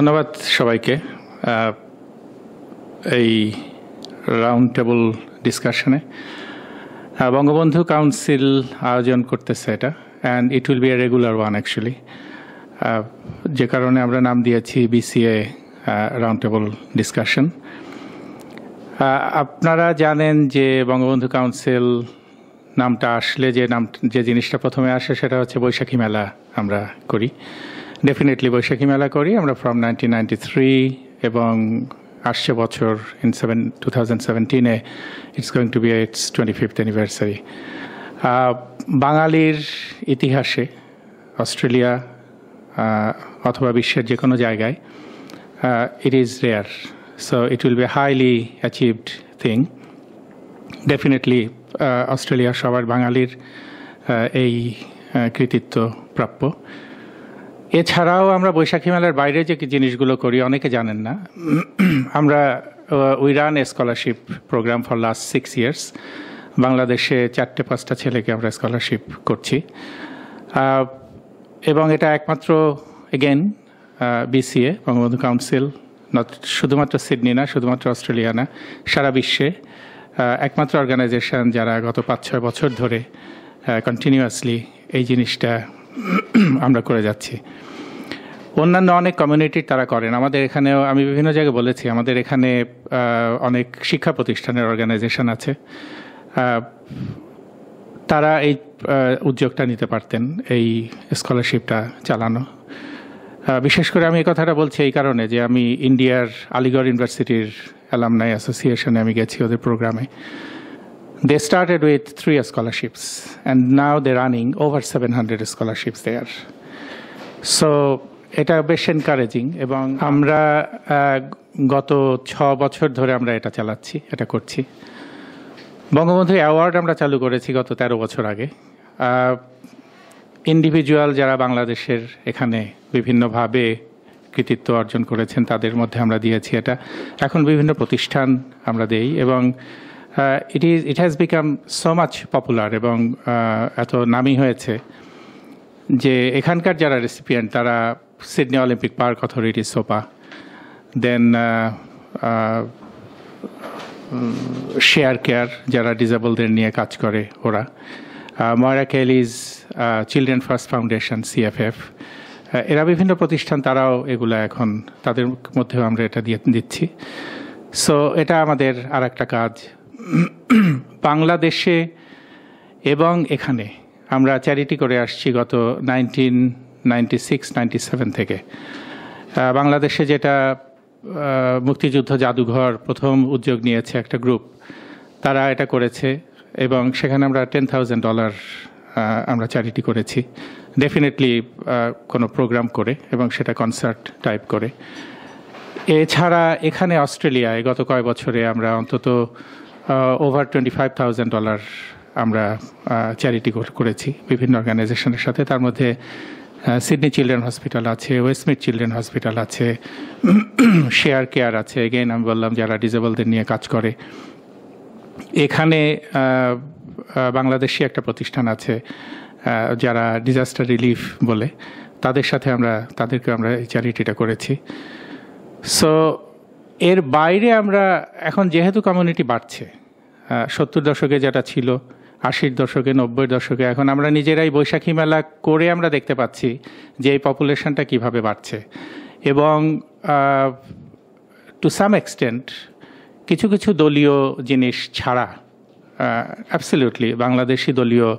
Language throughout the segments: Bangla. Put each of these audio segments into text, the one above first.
ধন্যবাদ সবাইকে এই রাউন্ড টেবল ডিসকাশনে। বঙ্গবন্ধু কাউন্সিল আয়োজন করতেছে এটা, and it will B a regular one actually, যে কারণে আমরা নাম দিয়েছি বিসিএ রাউন্ড টেবল ডিসকাশন। আপনারা জানেন যে বঙ্গবন্ধু কাউন্সিল নামটা আসলে যে জিনিসটা প্রথমে আসে সেটা হচ্ছে বৈশাখী মেলা আমরা করি। ডেফিনেটলি বৈশাখী মেলা করি আমরা ফ্রম 1993, এবং আসছে বছর 2017 it's going to be it's 25th anniversary. বাঙালির ইতিহাসে অস্ট্রেলিয়া অথবা বিশ্বের যে কোনো জায়গায় it is rare, so it will be a highly achieved thing. Definitely Australia সবার বাঙালির এই কৃতিত্ব প্রাপ্য। এছাড়াও আমরা বৈশাখী মেলার বাইরে যে জিনিসগুলো করি অনেকে জানেন না। আমরা we run a scholarship program for last 6 years। বাংলাদেশে 4-5টা ছেলেকে আমরা স্কলারশিপ করছি, এবং এটা একমাত্র এগেন বিসিএ বঙ্গবন্ধু কাউন্সিল, শুধুমাত্র সিডনি না, শুধুমাত্র অস্ট্রেলিয়া না, সারা বিশ্বে একমাত্র অর্গানাইজেশন যারা গত 5-6 বছর ধরে কন্টিনিউয়াসলি এই জিনিসটা আমরা করে যাচ্ছি। অন্যান্য অনেক কমিউনিটির তারা করেন। আমাদের এখানেও আমি বিভিন্ন জায়গায় বলেছি, আমাদের এখানে অনেক শিক্ষা প্রতিষ্ঠানের অর্গানাইজেশন আছে, তারা এই উদ্যোগটা নিতে পারতেন, এই স্কলারশিপটা চালানো। বিশেষ করে আমি এই কথাটা বলছি এই কারণে যে আমি ইন্ডিয়ার আলিগড় ইউনিভার্সিটির অ্যালামনাই অ্যাসোসিয়েশনে আমি গেছি ওদের প্রোগ্রামে। They started with 3 scholarships and now they're running over 700 scholarships there. So এটা বেশ এনকারেজিং, এবং আমরা গত 6 বছর ধরে আমরা এটা চালাচ্ছি, এটা করছি। বঙ্গবন্ধু অ্যাওয়ার্ড আমরা চালু করেছি গত 13 বছর আগে। ইন্ডিভিজুয়াল যারা বাংলাদেশের এখানে বিভিন্নভাবে কৃতিত্ব অর্জন করেছেন তাদের মধ্যে আমরা দিয়েছি এটা। এখন বিভিন্ন প্রতিষ্ঠান আমরা দেই, এবং it has become so much popular, এবং এত নামী হয়েছে যে এখানকার যারা রেসিপিয়েন্ট তারা সিডনি অলিম্পিক পার্ক অথরিটি, সোপা, দেন শেয়ার কেয়ার যারা ডিসেবলদের নিয়ে কাজ করে ওরা, ময়রা কেলিজ চিলড্রেন ফার্স্ট ফাউন্ডেশন CFF, এরা বিভিন্ন প্রতিষ্ঠান, তারাও এগুলা এখন তাদের মধ্যেও আমরা এটা দিচ্ছি। সো এটা আমাদের আর একটা কাজ। বাংলাদেশে এবং এখানে আমরা চ্যারিটি করে আসছি গত 1996-97 থেকে। বাংলাদেশে যেটা মুক্তিযুদ্ধ জাদুঘর প্রথম উদ্যোগ নিয়েছে একটা গ্রুপ, তারা এটা করেছে, এবং সেখানে আমরা $10,000 আমরা চ্যারিটি করেছি, ডেফিনেটলি কোনো প্রোগ্রাম করে, এবং সেটা কনসার্ট টাইপ করে। এছাড়া এখানে অস্ট্রেলিয়ায় গত কয়েক বছরে আমরা অন্তত ওভার $25,000 আমরা চ্যারিটি করেছি বিভিন্ন অর্গানাইজেশনের সাথে। তার মধ্যে সিডনি চিলড্রেন হসপিটাল আছে, ওয়েস্টমিড চিলড্রেন হসপিটাল আছে, শেয়ার কেয়ার আছে, এগেইন আমি বললাম যারা ডিসেবলদের নিয়ে কাজ করে। এখানে বাংলাদেশি একটা প্রতিষ্ঠান আছে যারা ডিজাস্টার রিলিফ বলে, তাদেরকে আমরা এই চ্যারিটিটা করেছি। সো এর বাইরে আমরা এখন যেহেতু কমিউনিটি বাড়ছে, 70 দশকে যেটা ছিল, 80 দশকে, 90 দশকে, এখন আমরা নিজেরাই বৈশাখী মেলা করে আমরা দেখতে পাচ্ছি যে এই পপুলেশনটা কীভাবে বাড়ছে। এবং টু সাম এক্সটেন্ট কিছু কিছু দলীয় জিনিস ছাড়া, অ্যাবসলিউটলি বাংলাদেশি দলীয়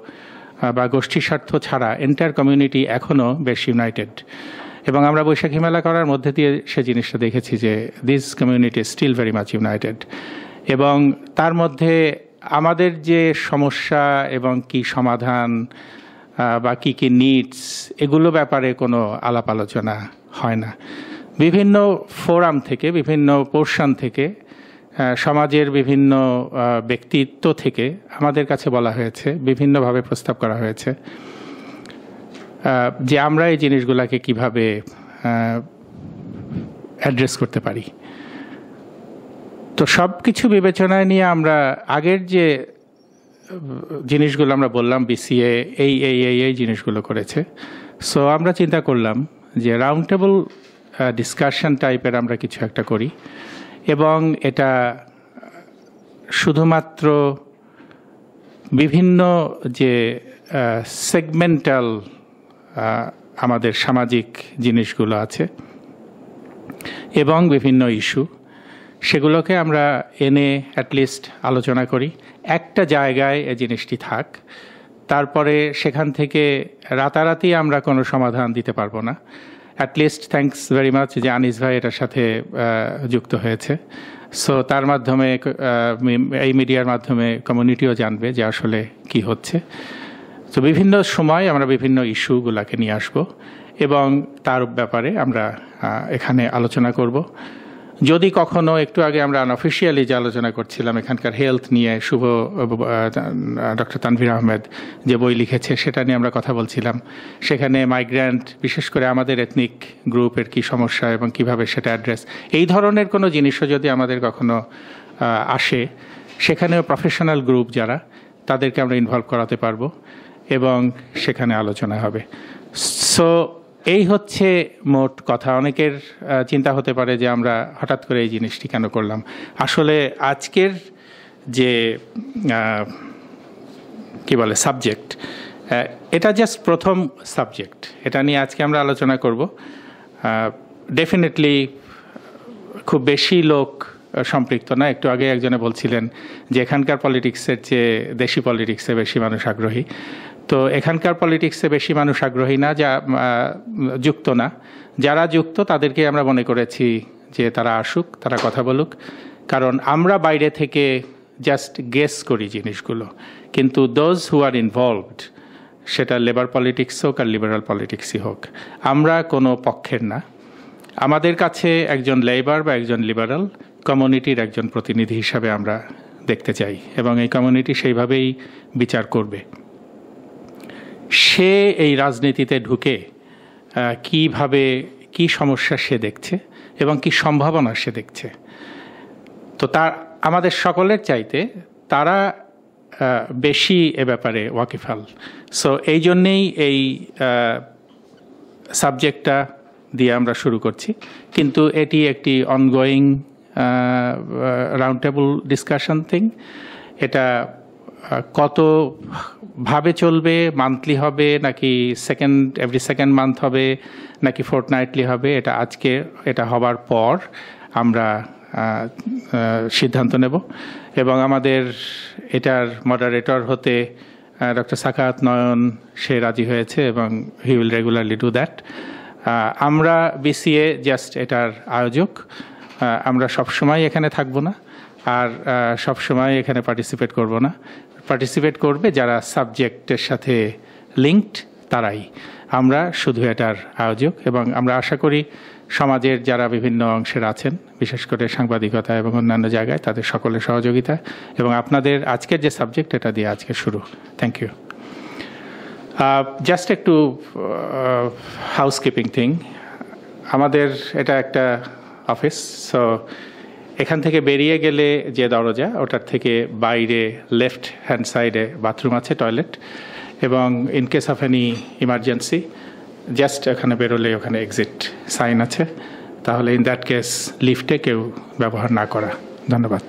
বা গোষ্ঠী স্বার্থ ছাড়া এন্টায়ার কমিউনিটি এখনও বেশ ইউনাইটেড। এবং আমরা বৈশাখী মেলা করার মধ্যে দিয়ে সে জিনিসটা দেখেছি যে this community still very much united. এবং তার মধ্যে আমাদের যে সমস্যা এবং কি সমাধান বা কি কি নিডস, এগুলো ব্যাপারে কোনো আলাপ আলোচনা হয় না। বিভিন্ন ফোরাম থেকে, বিভিন্ন পোর্শন থেকে, সমাজের বিভিন্ন ব্যক্তিত্ব থেকে আমাদের কাছে বলা হয়েছে, বিভিন্নভাবে প্রস্তাব করা হয়েছে যে আমরা এই জিনিসগুলোকে কিভাবে অ্যাড্রেস করতে পারি। তো সব কিছু বিবেচনায় নিয়ে আমরা আগের যে জিনিসগুলো আমরা বললাম বিসিএ এই জিনিসগুলো করেছে। সো আমরা চিন্তা করলাম যে রাউন্ড টেবল ডিসকাশন টাইপের আমরা কিছু একটা করি এবং এটা শুধুমাত্র বিভিন্ন যে সেগমেন্টাল আমাদের সামাজিক জিনিসগুলো আছে এবং বিভিন্ন ইস্যু সেগুলোকে আমরা এনে অ্যাটলিস্ট আলোচনা করি একটা জায়গায় এই জিনিসটি থাক তারপরে সেখান থেকে রাতারাতি আমরা কোনো সমাধান দিতে পারবো না অ্যাটলিস্ট থ্যাঙ্কস ভেরি মাচ যে আনিস ভাই এটার সাথে যুক্ত হয়েছে সো তার মাধ্যমে এই মিডিয়ার মাধ্যমে কমিউনিটিও জানবে যে আসলে কি হচ্ছে তো বিভিন্ন সময় আমরা বিভিন্ন ইস্যুগুলোকে নিয়ে আসব এবং তার ব্যাপারে আমরা এখানে আলোচনা করব যদি কখনো একটু আগে আমরা আনঅফিশিয়ালি যে আলোচনা করছিলাম এখানকার হেলথ নিয়ে শুভ ডক্টর তানভীর আহমেদ যে বই লিখেছে সেটা নিয়ে আমরা কথা বলছিলাম সেখানে মাইগ্রেন্ট বিশেষ করে আমাদের এথনিক গ্রুপের কি সমস্যা এবং কিভাবে সেটা অ্যাড্রেস এই ধরনের কোনো জিনিসও যদি আমাদের কখনো আসে সেখানেও প্রফেশনাল গ্রুপ যারা তাদেরকে আমরা ইনভলভ করাতে পারবো এবং সেখানে আলোচনা হবে সো এই হচ্ছে মোট কথা অনেকের চিন্তা হতে পারে যে আমরা হঠাৎ করে এই জিনিসটি কেন করলাম আসলে আজকের যে কি বলে সাবজেক্ট এটা জাস্ট প্রথম সাবজেক্ট এটা নিয়ে আজকে আমরা আলোচনা করব ডেফিনেটলি খুব বেশি লোক সম্পৃক্ত না একটু আগে একজনে বলছিলেন যে এখানকার পলিটিক্সের চেয়ে দেশি পলিটিক্সে বেশি মানুষ আগ্রহী তো এখানকার পলিটিক্সে বেশি মানুষ আগ্রহী না যা যুক্ত না যারা যুক্ত তাদেরকে আমরা মনে করেছি যে তারা আসুক তারা কথা বলুক কারণ আমরা বাইরে থেকে জাস্ট গেস করি জিনিসগুলো কিন্তু দোজ হু আর ইনভলভড সেটা লেবার পলিটিক্স হোক আর লিবারাল পলিটিক্সই হোক আমরা কোনো পক্ষের না আমাদের কাছে একজন লেবার বা একজন লিবারাল কমিউনিটির একজন প্রতিনিধি হিসাবে আমরা দেখতে চাই এবং এই কমিউনিটি সেইভাবেই বিচার করবে সে এই রাজনীতিতে ঢুকে কিভাবে কি সমস্যা সে দেখছে এবং কি সম্ভাবনা সে দেখছে তো তার আমাদের সকলের চাইতে তারা বেশি এ ব্যাপারে ওয়াকিফাল সো এই জন্যেই এই সাবজেক্টটা দিয়ে আমরা শুরু করছি কিন্তু এটি একটি ongoing round table discussion thing এটা কত ভাবে চলবে মান্থলি হবে নাকি এভরি সেকেন্ড মান্থ হবে নাকি ফোর্টনাইটলি হবে এটা আজকে এটা হবার পর আমরা সিদ্ধান্ত নেব এবং আমাদের এটার মডারেটর হতে ডক্টর সাখাওয়াত নয়ন সে রাজি হয়েছে এবং he will regularly do that আমরা বিসিএ জাস্ট এটার আয়োজক আমরা সবসময় এখানে থাকবো না আর সবসময় এখানে পার্টিসিপেট করব না পার্টিসিপেট করবে যারা সাবজেক্টের সাথে লিঙ্কড তারাই আমরা শুধু এটার আয়োজক এবং আমরা আশা করি সমাজের যারা বিভিন্ন অংশের আছেন বিশেষ করে সাংবাদিকতা এবং অন্যান্য জায়গায় তাদের সকলের সহযোগিতা এবং আপনাদের আজকের যে সাবজেক্ট এটা দিয়ে আজকে শুরু থ্যাংক ইউ জাস্ট একটু হাউসকিপিং থিং আমাদের এটা একটা অফিস সো এখান থেকে বেরিয়ে গেলে যে দরজা ওটার থেকে বাইরে লেফট হ্যান্ড সাইডে বাথরুম আছে টয়লেট এবং in case of any emergency just এখানে বেরোলে ওখানে এক্সিট সাইন আছে তাহলে ইন দ্যাট কেস লিফটে কেউ ব্যবহার না করা ধন্যবাদ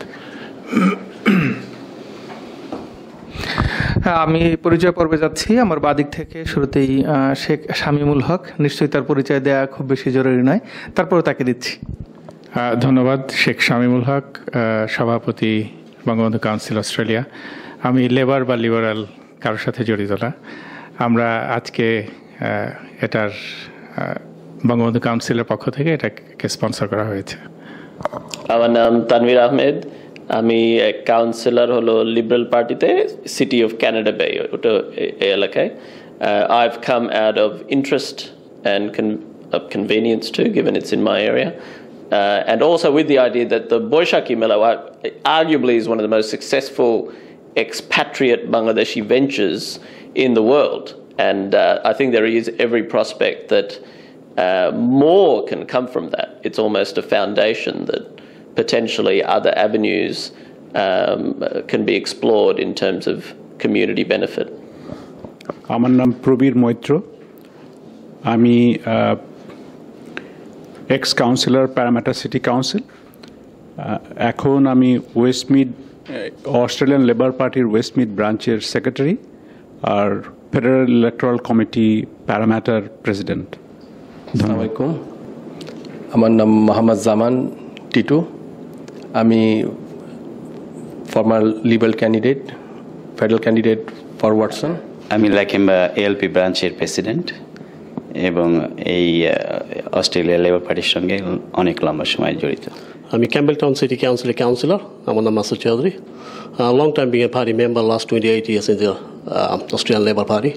আমি পরিচয় পর্বে যাচ্ছি আমার বাদিক থেকে শুরুতেই শেখ শামীমুল হক নিশ্চয়ই তার পরিচয় দেওয়া খুব বেশি জরুরি নয় তারপরে তাকে দিচ্ছি ধন্যবাদ শেখ শামীমুল হক সভাপতি বঙ্গবন্ধু কাউন্সিল অস্ট্রেলিয়া আমি লেবার বা লিবারাল কারোর সাথে জড়িত না আমরা আজকে এটার বঙ্গবন্ধু কাউন্সিলের পক্ষ থেকে এটাকে স্পন্সর করা হয়েছে আমার নাম তানভীর আহমেদ আমি কাউন্সিলর হলো লিবারাল পার্টিতে সিটি অফ ক্যানাডা বে ওটা এই এলাকায় I've come out of interest and of convenience too given it's in my area and also with the idea that the Boishakhi Mela arguably is one of the most successful expatriate Bangladeshi ventures in the world and I think there is every prospect that more can come from that. It's almost a foundation that potentially other avenues can be explored in terms of community benefit. আমার নাম প্রবীর মৈত্র আমি এক্স কাউন্সিলর প্যারামাটা সিটি কাউন্সিল। এখন আমি ওয়েস্টমিড অস্ট্রেলিয়ান লেবার পার্টির ওয়েস্টমিড ব্রাঞ্চের সেক্রেটারি আর ফেডারেল ইলেকট্রাল কমিটি প্যারামাটার প্রেসিডেন্ট। আসসালামু আলাইকুম, আমার নাম মোহাম্মদ জামান টিটু। আমি former liberal candidate, federal candidate for Watson. আমি লাকেম্বা এএলপি ব্রাঞ্চের প্রেসিডেন্ট এবং এই অস্ট্রেলিয়া লেবার পার্টির সঙ্গে অনেক লম্বা সময় জড়িত। আমি ক্যাম্বেলটাউন সিটি কাউন্সিলের কাউন্সিলর। আমার নাম Masud Chowdhury. Long time being a party member, last 28 years in the Australian Labour Party.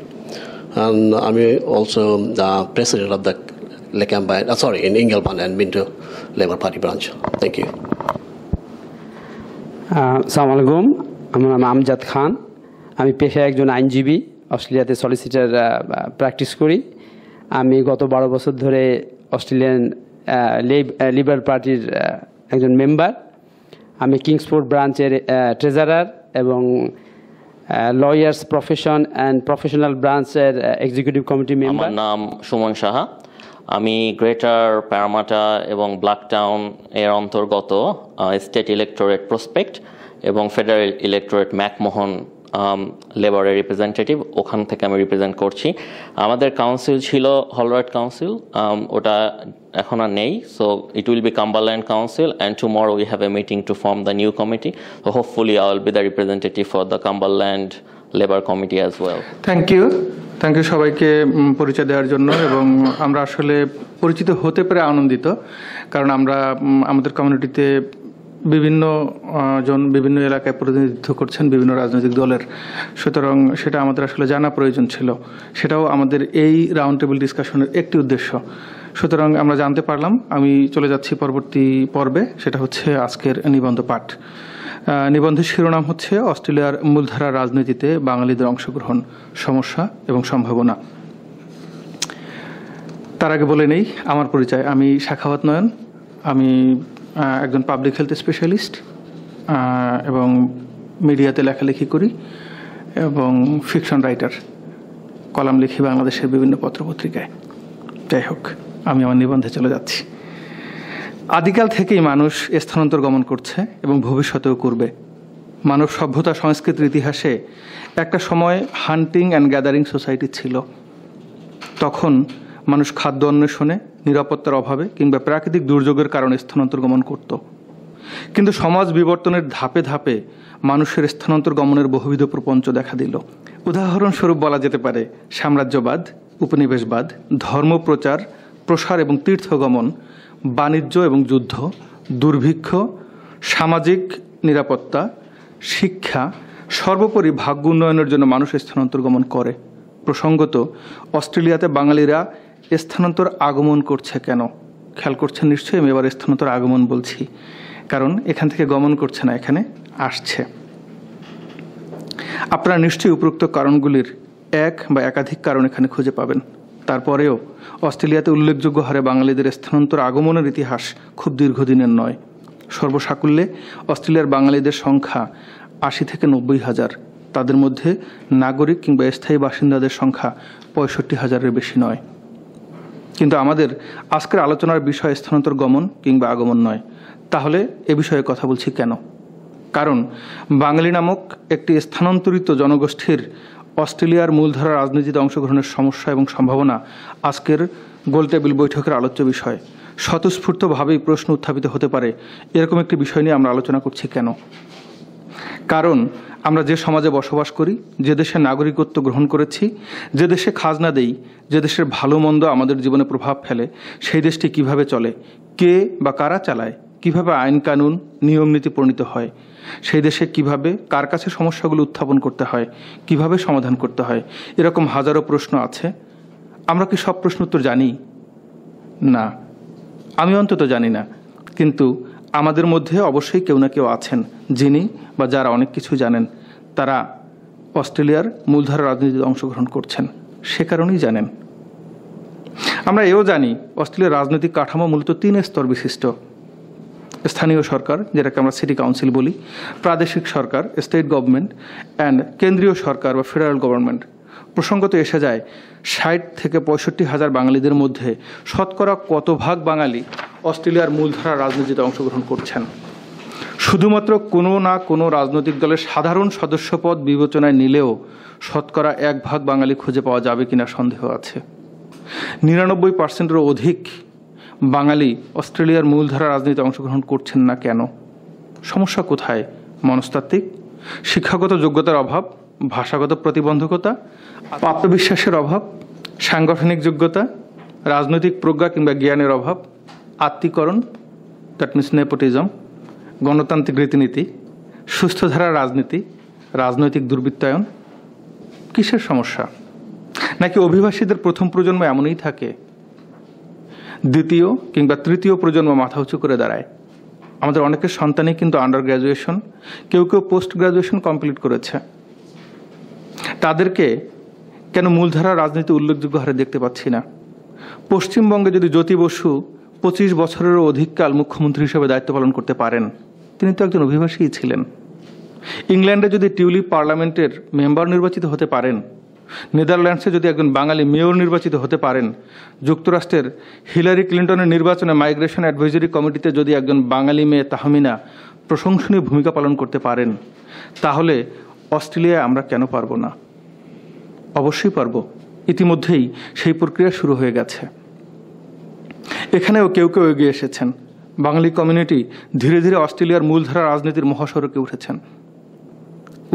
And I'm also the president of the Lakemba, in Ingleburn and Minto Labour Party branch. Thank you. আসসালামু আলাইকুম, আমার নাম আমজাদ খান। আমি পেশায় একজন আইনজীবী, অস্ট্রেলিয়াতে সলিসিটার প্র্যাকটিস করি। আমি গত 12 বছর ধরে অস্ট্রেলিয়ান লিবারেল পার্টির একজন মেম্বার। আমি কিংসফোর্ড ব্রাঞ্চের ট্রেজারার এবং লয়ার্স প্রফেশন অ্যান্ড প্রফেশনাল ব্রাঞ্চের এক্সিকিউটিভ কমিটি মেম্বার। আমার নাম সুমন সাহা। আমি গ্রেটার প্যারামাটা এবং ব্ল্যাকটাউন এর অন্তর্গত স্টেট ইলেকটোরেট প্রসপেক্ট এবং ফেডারেল ইলেকটোরেট ম্যাকমোহন লেবারের রিপ্রেজেন্টেটিভ, ওখান থেকে আমি রিপ্রেজেন্ট করছি। আমাদের কাউন্সিল ছিল হলরাইট কাউন্সিল, ওটা এখন আর নেই। So it will be Cumberland council and tomorrow we have a meeting to form the new committee. So hopefully I will be the representative for the Cumberland Labour committee as well. Thank you সবাইকে পরিচয় দেওয়ার জন্য। এবং আমরা আসলে পরিচিত হতে পেরে আনন্দিত, কারণ আমরা আমাদের কমিউনিটিতে বিভিন্ন জন বিভিন্ন এলাকায় প্রতিনিধিত্ব করছেন বিভিন্ন রাজনৈতিক দলের, সুতরাং সেটা আমাদের আসলে জানা প্রয়োজন ছিল। সেটাও আমাদের এই রাউন্ড টেবিল ডিসকাশনের একটি উদ্দেশ্য। সুতরাং আমরা জানতে পারলাম। আমি চলে যাচ্ছি পরবর্তী পর্বে, সেটা হচ্ছে আজকের নিবন্ধ পাঠ। নিবন্ধের শিরোনাম হচ্ছে অস্ট্রেলিয়ার মূলধারা রাজনীতিতে বাঙালিদের অংশগ্রহণ, সমস্যা এবং সম্ভাবনা। তার আগে বলে নেই আমার পরিচয়। আমি সাখাওয়াত নয়ন। আমি একজন পাবলিক হেলথ স্পেশালিস্ট এবং মিডিয়াতে লেখালেখি করি এবং ফিকশন রাইটার, কলাম লিখি বাংলাদেশের বিভিন্ন পত্রপত্রিকায়। যাই হোক, আমি আমার নিবন্ধে চলে যাচ্ছি। আদিকাল থেকেই মানুষ স্থানান্তর গমন করছে এবং ভবিষ্যতেও করবে। মানব সভ্যতা সংস্কৃতির ইতিহাসে একটা সময় হান্টিং অ্যান্ড গ্যাদারিং সোসাইটি ছিল। তখন মানুষ খাদ্য অন্বেষণে, নিরাপত্তার অভাবে কিংবা প্রাকৃতিক দুর্যোগের কারণে স্থানান্তর গমন করত। কিন্তু সমাজ বিবর্তনের ধাপে ধাপে মানুষের স্থানান্তর গমনের বহুবিধ প্রপঞ্চ দেখা দিল। উদাহরণস্বরূপ বলা যেতে পারে সাম্রাজ্যবাদ, উপনিবেশবাদ, ধর্মপ্রচার, প্রসার এবং তীর্থগমন, বাণিজ্য এবং যুদ্ধ, দুর্ভিক্ষ, সামাজিক নিরাপত্তা, শিক্ষা, সর্বোপরি ভাগ্য উন্নয়নের জন্য মানুষ স্থানান্তর গমন করে। প্রসঙ্গত অস্ট্রেলিয়াতে বাঙালিরা স্থানান্তর আগমন করছে কেন? খেয়াল করছেন নিশ্চয়ই, আমি এবার স্থানান্তর আগমন বলছি, কারণ এখান থেকে গমন করছে না, এখানে আসছে। আপনারা নিশ্চয়ই উপরোক্ত কারণগুলির এক বা একাধিক কারণ এখানে খুঁজে পাবেন। তারপরেও অস্ট্রেলিয়াতে উল্লেখযোগ্য হারে বাঙালিদের স্থানান্তর আগমনের ইতিহাস খুব দীর্ঘদিনের নয়। সর্বসাকুল্যে অস্ট্রেলিয়ার বাঙালিদের সংখ্যা 80 থেকে 90 হাজার। তাদের মধ্যে নাগরিক কিংবা স্থায়ী বাসিন্দাদের সংখ্যা 65,000-এর বেশি নয়। কিন্তু আমাদের আজকের আলোচনার বিষয় স্থানান্তর গমন কিংবা আগমন নয়। তাহলে এ বিষয়ে কথা বলছি কেন? কারণ বাঙালি নামক একটি স্থানান্তরিত জনগোষ্ঠীর অস্ট্রেলিয়ার মূলধারা রাজনীতিতে অংশগ্রহণের সমস্যা এবং সম্ভাবনা আজকের গোলটেবিল বৈঠকের আলোচ্য বিষয়। স্বতঃস্ফূর্তভাবেই প্রশ্ন উত্থাপিত হতে পারে, এরকম একটি বিষয় নিয়ে আমরা আলোচনা করছি কেন? কারণ আমরা যে সমাজে বসবাস করি, যে দেশে নাগরিকত্ব গ্রহণ করেছি, যে দেশে খাজনা দেই, যে দেশের ভালো মন্দ আমাদের জীবনে প্রভাব ফেলে, সেই দেশটি কিভাবে চলে, কে বা কারা চালায়, কিভাবে আইন কানুন নিয়ম নীতি প্রণীত হয়, সেই দেশে কিভাবে কার কাছে সমস্যাগুলো উত্থাপন করতে হয়, কিভাবে সমাধান করতে হয়, এরকম হাজারো প্রশ্ন আছে। আমরা কি সব প্রশ্ন উত্তর জানি? না, আমি অন্তত জানি না। কিন্তু আমাদের মধ্যে অবশ্যই কেউ না কেউ আছেন যিনি বা যারা অনেক কিছু জানেন। তারা অস্ট্রেলিয়ার মূলধারা রাজনীতিতে অংশগ্রহণ করছেন, সে কারণেই জানেন। আমরা এও জানি অস্ট্রেলিয়ার রাজনৈতিক কাঠামো মূলত 3 স্তর বিশিষ্ট। স্থানীয় সরকার, যেটাকে আমরা সিটি কাউন্সিল বলি, প্রাদেশিক সরকার, স্টেট গভর্নমেন্ট, অ্যান্ড কেন্দ্রীয় সরকার বা ফেডারেল গভর্নমেন্ট। প্রসঙ্গত এসে যায় 60 থেকে 65 হাজার বাঙালিদের মধ্যে শতকরা কত ভাগ বাঙালি অস্ট্রেলিয়ার মূলধারা রাজনীতিতে অংশগ্রহণ করছেন। শুধুমাত্র কোনো না কোনো রাজনৈতিক দলের সাধারণ সদস্যপদ বিবেচনায় নিলেও শতকরা 1 ভাগ বাঙালি খুঁজে পাওয়া যাবে কিনা সন্দেহ আছে। 99%-এরও অধিক বাঙালি অস্ট্রেলিয়ার মূলধারা রাজনীতিতে অংশগ্রহণ করছেন না কেন? সমস্যা কোথায়? মনস্তাত্ত্বিক, শিক্ষাগত যোগ্যতার অভাব, ভাষাগত প্রতিবন্ধকতা, আত্মবিশ্বাসের অভাব, সাংগঠনিক যোগ্যতা, রাজনৈতিক প্রজ্ঞা কিংবা জ্ঞানের অভাব, আত্মীকরণ, দ্যাট মিনস নেপোটিজম, গণতান্ত্রিক রীতিনীতি, সুস্থ ধারার রাজনীতি, রাজনৈতিক দুর্বৃত্তায়ন। কিসের সমস্যা? নাকি অভিবাসীদের প্রথম প্রজন্ম এমনই থাকে, দ্বিতীয় কিংবা তৃতীয় প্রজন্ম মাথা উঁচু করে দাঁড়ায়? আমাদের অনেকের সন্তানই কিন্তু আন্ডার গ্র্যাজুয়েশন, কেউ কেউ পোস্ট গ্র্যাজুয়েশন কমপ্লিট করেছে। তাদেরকে কেন মূলধারা রাজনীতি উল্লেখযোগ্য হারে দেখতে পাচ্ছি না? পশ্চিমবঙ্গে যদি জ্যোতি বসু 25 বছরেরও অধিককাল মুখ্যমন্ত্রী হিসেবে দায়িত্ব পালন করতে পারেন, তিনি তো একজন অভিবাসীই ছিলেন। ইংল্যান্ডে যদি টিউলিপ পার্লামেন্টের মেম্বার নির্বাচিত হতে পারেন, নেদারল্যান্ডসে যদি একজন বাঙালি মেয়র নির্বাচিত হতে পারেন, যুক্তরাষ্ট্রের হিলারি ক্লিন্টনের নির্বাচনে মাইগ্রেশন অ্যাডভাইজরি কমিটিতে যদি একজন বাঙালি মেয়ে তাহমিনা প্রশংসনীয় ভূমিকা পালন করতে পারেন, তাহলে অস্ট্রেলিয়ায় আমরা কেন পারবো না? অবশ্যই পারবো। ইতিমধ্যেই সেই প্রক্রিয়া শুরু হয়ে গেছে। এখানেও কেউ কেউ এগিয়ে এসেছেন। বাঙালি কমিউনিটি ধীরে ধীরে অস্ট্রেলিয়ার মূলধারা রাজনীতির মহাসড়কে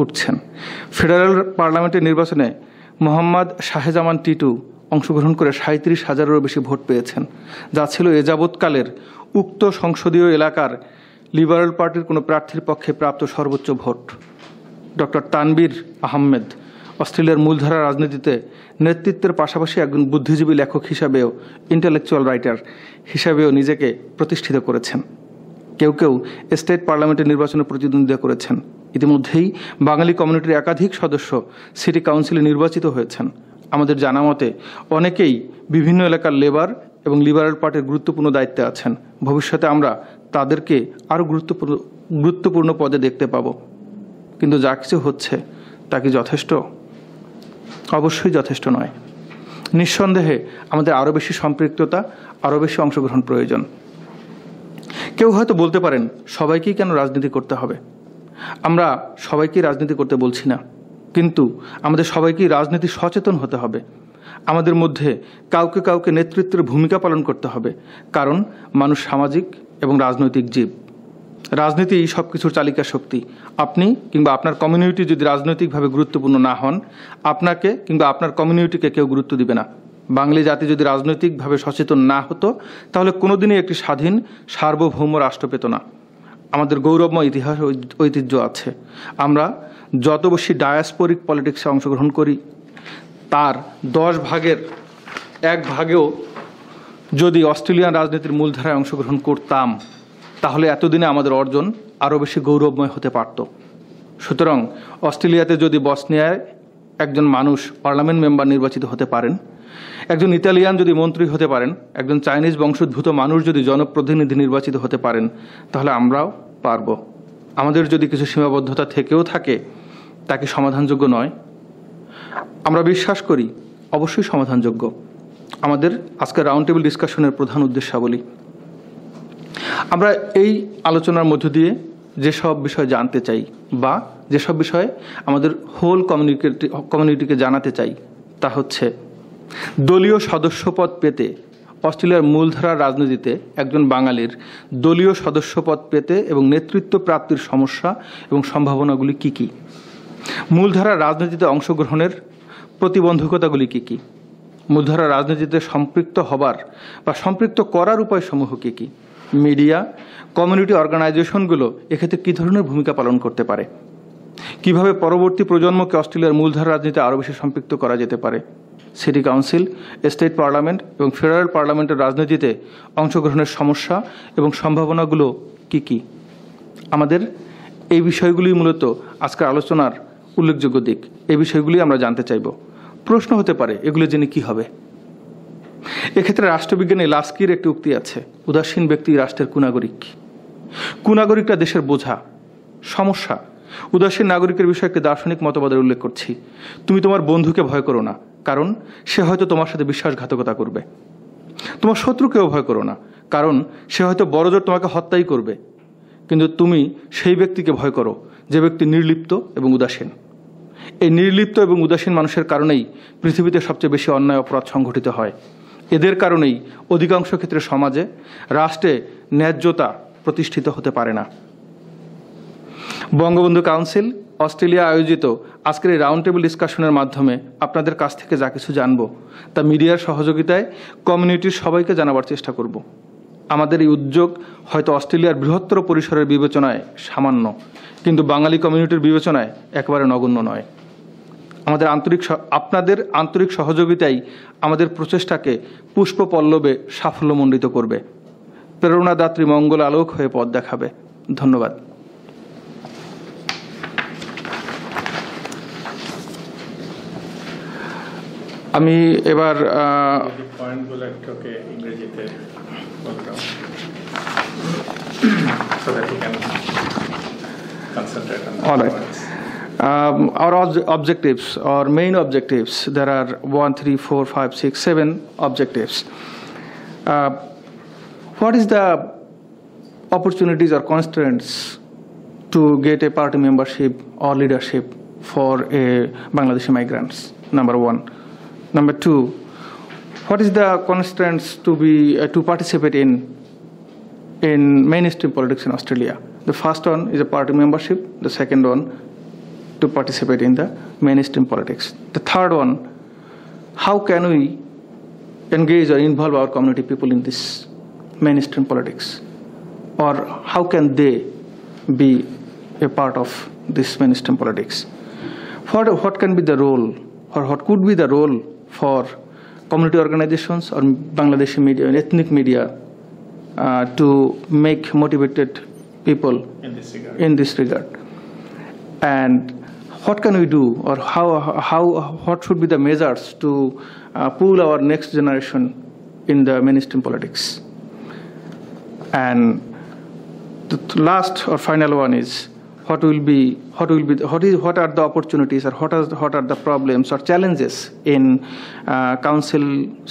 উঠছেন। ফেডারেল পার্লামেন্টের নির্বাচনে মোহাম্মদ শাহজামান টিটু অংশগ্রহণ করে 37,000-এরও বেশি ভোট পেয়েছেন, যা ছিল এ যাবৎকালের উক্ত সংসদীয় এলাকার লিবারেল পার্টির কোনো প্রার্থীর পক্ষে প্রাপ্ত সর্বোচ্চ ভোট। ডক্টর তানবীর আহমেদ অস্ট্রেলিয়ার মূলধারা রাজনীতিতে নেতৃত্বের পাশাপাশি একজন বুদ্ধিজীবী লেখক হিসাবেও, ইন্টেলেকচুয়াল রাইটার হিসাবেও নিজেকে প্রতিষ্ঠিত করেছেন। কেউ কেউ স্টেট পার্লামেন্টের নির্বাচনে প্রতিদ্বন্দ্বিতা করেছেন। ইতিমধ্যেই বাঙালি কমিউনিটির একাধিক সদস্য সিটি কাউন্সিলে নির্বাচিত হয়েছেন। আমাদের জানা মতে অনেকেই বিভিন্ন এলাকার লেবার এবং লিবারেল পার্টির গুরুত্বপূর্ণ দায়িত্বে আছেন। ভবিষ্যতে আমরা তাদেরকে আরও গুরুত্বপূর্ণ পদে দেখতে পাব। কিন্তু যা কিছু হচ্ছে তা কি যথেষ্ট? অবশ্যই যথেষ্ট নয়। নিঃসন্দেহে আমাদের আরও বেশি সম্পৃক্ততা, আরও বেশি অংশগ্রহণ প্রয়োজন। কেউ হয়তো বলতে পারেন, সবাইকেই কেন রাজনীতি করতে হবে? আমরা সবাইকেই রাজনীতি করতে বলছি না, কিন্তু আমাদের সবাইকেই রাজনীতি সচেতন হতে হবে। আমাদের মধ্যে কাউকে কাউকে নেতৃত্বের ভূমিকা পালন করতে হবে, কারণ মানুষ সামাজিক এবং রাজনৈতিক জীব। রাজনীতি সব কিছুর চালিকা শক্তি। আপনি কিংবা আপনার কমিউনিটি যদি রাজনৈতিকভাবে গুরুত্বপূর্ণ না হন, আপনাকে কিংবা আপনার কমিউনিটিকে কেউ গুরুত্ব দিবে না। বাঙালি জাতি যদি রাজনৈতিকভাবে সচেতন না হতো, তাহলে কোনোদিনই একটি স্বাধীন সার্বভৌম রাষ্ট্র পেত না। আমাদের গৌরবময় ইতিহাস ঐতিহ্য আছে। আমরা যত বেশি ডায়াসপোরিক পলিটিক্সে অংশগ্রহণ করি, তার 10 ভাগের 1 ভাগেও যদি অস্ট্রেলিয়ান রাজনীতির মূলধারায় অংশগ্রহণ করতাম, তাহলে এতদিনে আমাদের অর্জন আরও বেশি গৌরবময় হতে পারত। সুতরাং অস্ট্রেলিয়াতে যদি বসনিয়ায় একজন মানুষ পার্লামেন্ট মেম্বার নির্বাচিত হতে পারেন, একজন ইতালিয়ান যদি মন্ত্রী হতে পারেন, একজন চাইনিজ বংশোদ্ভূত মানুষ যদি জনপ্রতিনিধি নির্বাচিত হতে পারেন, তাহলে আমরাও পারব। আমাদের যদি কিছু সীমাবদ্ধতা থেকেও থাকে, তা কি সমাধানযোগ্য নয়? আমরা বিশ্বাস করি অবশ্যই সমাধানযোগ্য। আমাদের আজকের রাউন্ড টেবিল ডিসকাশনের প্রধান উদ্দেশ্যাবলী, আমরা এই আলোচনার মধ্য দিয়ে যেসব বিষয় জানতে চাই বা যেসব বিষয়ে আমাদের হোল কমিউনিটিকে জানাতে চাই, তা হচ্ছে দলীয় সদস্যপদ পেতে অস্ট্রেলিয়ার মূলধারার রাজনীতিতে একজন বাঙালির দলীয় সদস্যপদ পেতে এবং নেতৃত্ব প্রাপ্তির সমস্যা এবং সম্ভাবনাগুলি কী কী, মূলধারার রাজনীতিতে অংশগ্রহণের প্রতিবন্ধকতাগুলি কী কী, মূলধারার রাজনীতিতে সম্পৃক্ত হবার বা সম্পৃক্ত করার উপায়সমূহ কী কী, মিডিয়া, কমিউনিটি অর্গানাইজেশনগুলো এক্ষেত্রে কী ধরনের ভূমিকা পালন করতে পারে, কিভাবে পরবর্তী প্রজন্মকে অস্ট্রেলিয়ার মূলধারা রাজনীতিতে আরও বেশি সম্পৃক্ত করা যেতে পারে, সিটি কাউন্সিল, স্টেট পার্লামেন্ট এবং ফেডারেল পার্লামেন্টের রাজনীতিতে অংশগ্রহণের সমস্যা এবং সম্ভাবনাগুলো কী কী। আমাদের এই বিষয়গুলি মূলত আজকের আলোচনার উল্লেখযোগ্য দিক। এই বিষয়গুলি আমরা জানতে চাইব। প্রশ্ন হতে পারে, এগুলো জেনে কী হবে? এক্ষেত্রে রাষ্ট্রবিজ্ঞানী লাস্কির একটি উক্তি আছে, উদাসীন ব্যক্তি রাষ্ট্রের কুনাগরিক। কুনাগরিকরা দেশের বোঝা, সমস্যা। উদাসীন নাগরিকের বিষয়ে একটি দার্শনিক মতবাদের উল্লেখ করছি। তুমি তোমার বন্ধুকে ভয় করো না, কারণ সে হয়তো তোমার সাথে বিশ্বাসঘাতকতা করবে। তোমার শত্রুকেও ভয় করো না, কারণ সে হয়তো বড়জোর তোমাকে হত্যাই করবে, কিন্তু তুমি সেই ব্যক্তিকে ভয় করো যে ব্যক্তি নির্লিপ্ত এবং উদাসীন। এই নির্লিপ্ত এবং উদাসীন মানুষের কারণেই পৃথিবীতে সবচেয়ে বেশি অন্যায় অপরাধ সংঘটিত হয়। এদের কারণেই অধিকাংশ ক্ষেত্রে সমাজে, রাষ্ট্রে ন্যায্যতা প্রতিষ্ঠিত হতে পারে না। বঙ্গবন্ধু কাউন্সিল অস্ট্রেলিয়া আয়োজিত আজকের এই রাউন্ড টেবিল ডিসকাশনের মাধ্যমে আপনাদের কাছ থেকে যা কিছু জানবো তা মিডিয়ার সহযোগিতায় কমিউনিটির সবাইকে জানাবার চেষ্টা করব। আমাদের এই উদ্যোগ হয়তো অস্ট্রেলিয়ার বৃহত্তর পরিসরের বিবেচনায় সামান্য, কিন্তু বাঙালি কমিউনিটির বিবেচনায় একেবারে নগণ্য নয়। আপনাদের আন্তরিক সহযোগিতাই আমাদের প্রচেষ্টাকে পুষ্প পল্লবে সাফল্যমণ্ডিত করবে, প্রেরণাদাত্রী মঙ্গল আলোক হয়ে পথ দেখাবে। ধন্যবাদ। আমি এবার পয়েন্টগুলো একটুকে ইংরেজিতে বলতাম so that you can concentrate on all right. Our objectives, our main objectives, there are 1, 3, 4, 5, 6, 7 objectives. What is the opportunities or constraints to get a party membership or leadership for a Bangladeshi migrants? Number one. Number two, what is the constraints to participate in mainstream politics in Australia? The first one is a party membership. The second one, to participate in the mainstream politics. The third one, how can we engage or involve our community people in this mainstream politics? Or how can they be a part of this mainstream politics? What can be the role, or what could be the role for community organizations or Bangladeshi media and ethnic media to make motivated people in this regard? And what can we do, or what should be the measures to pull our next generation in the mainstream politics? And the last or final one is what are the opportunities, or what are the problems or challenges in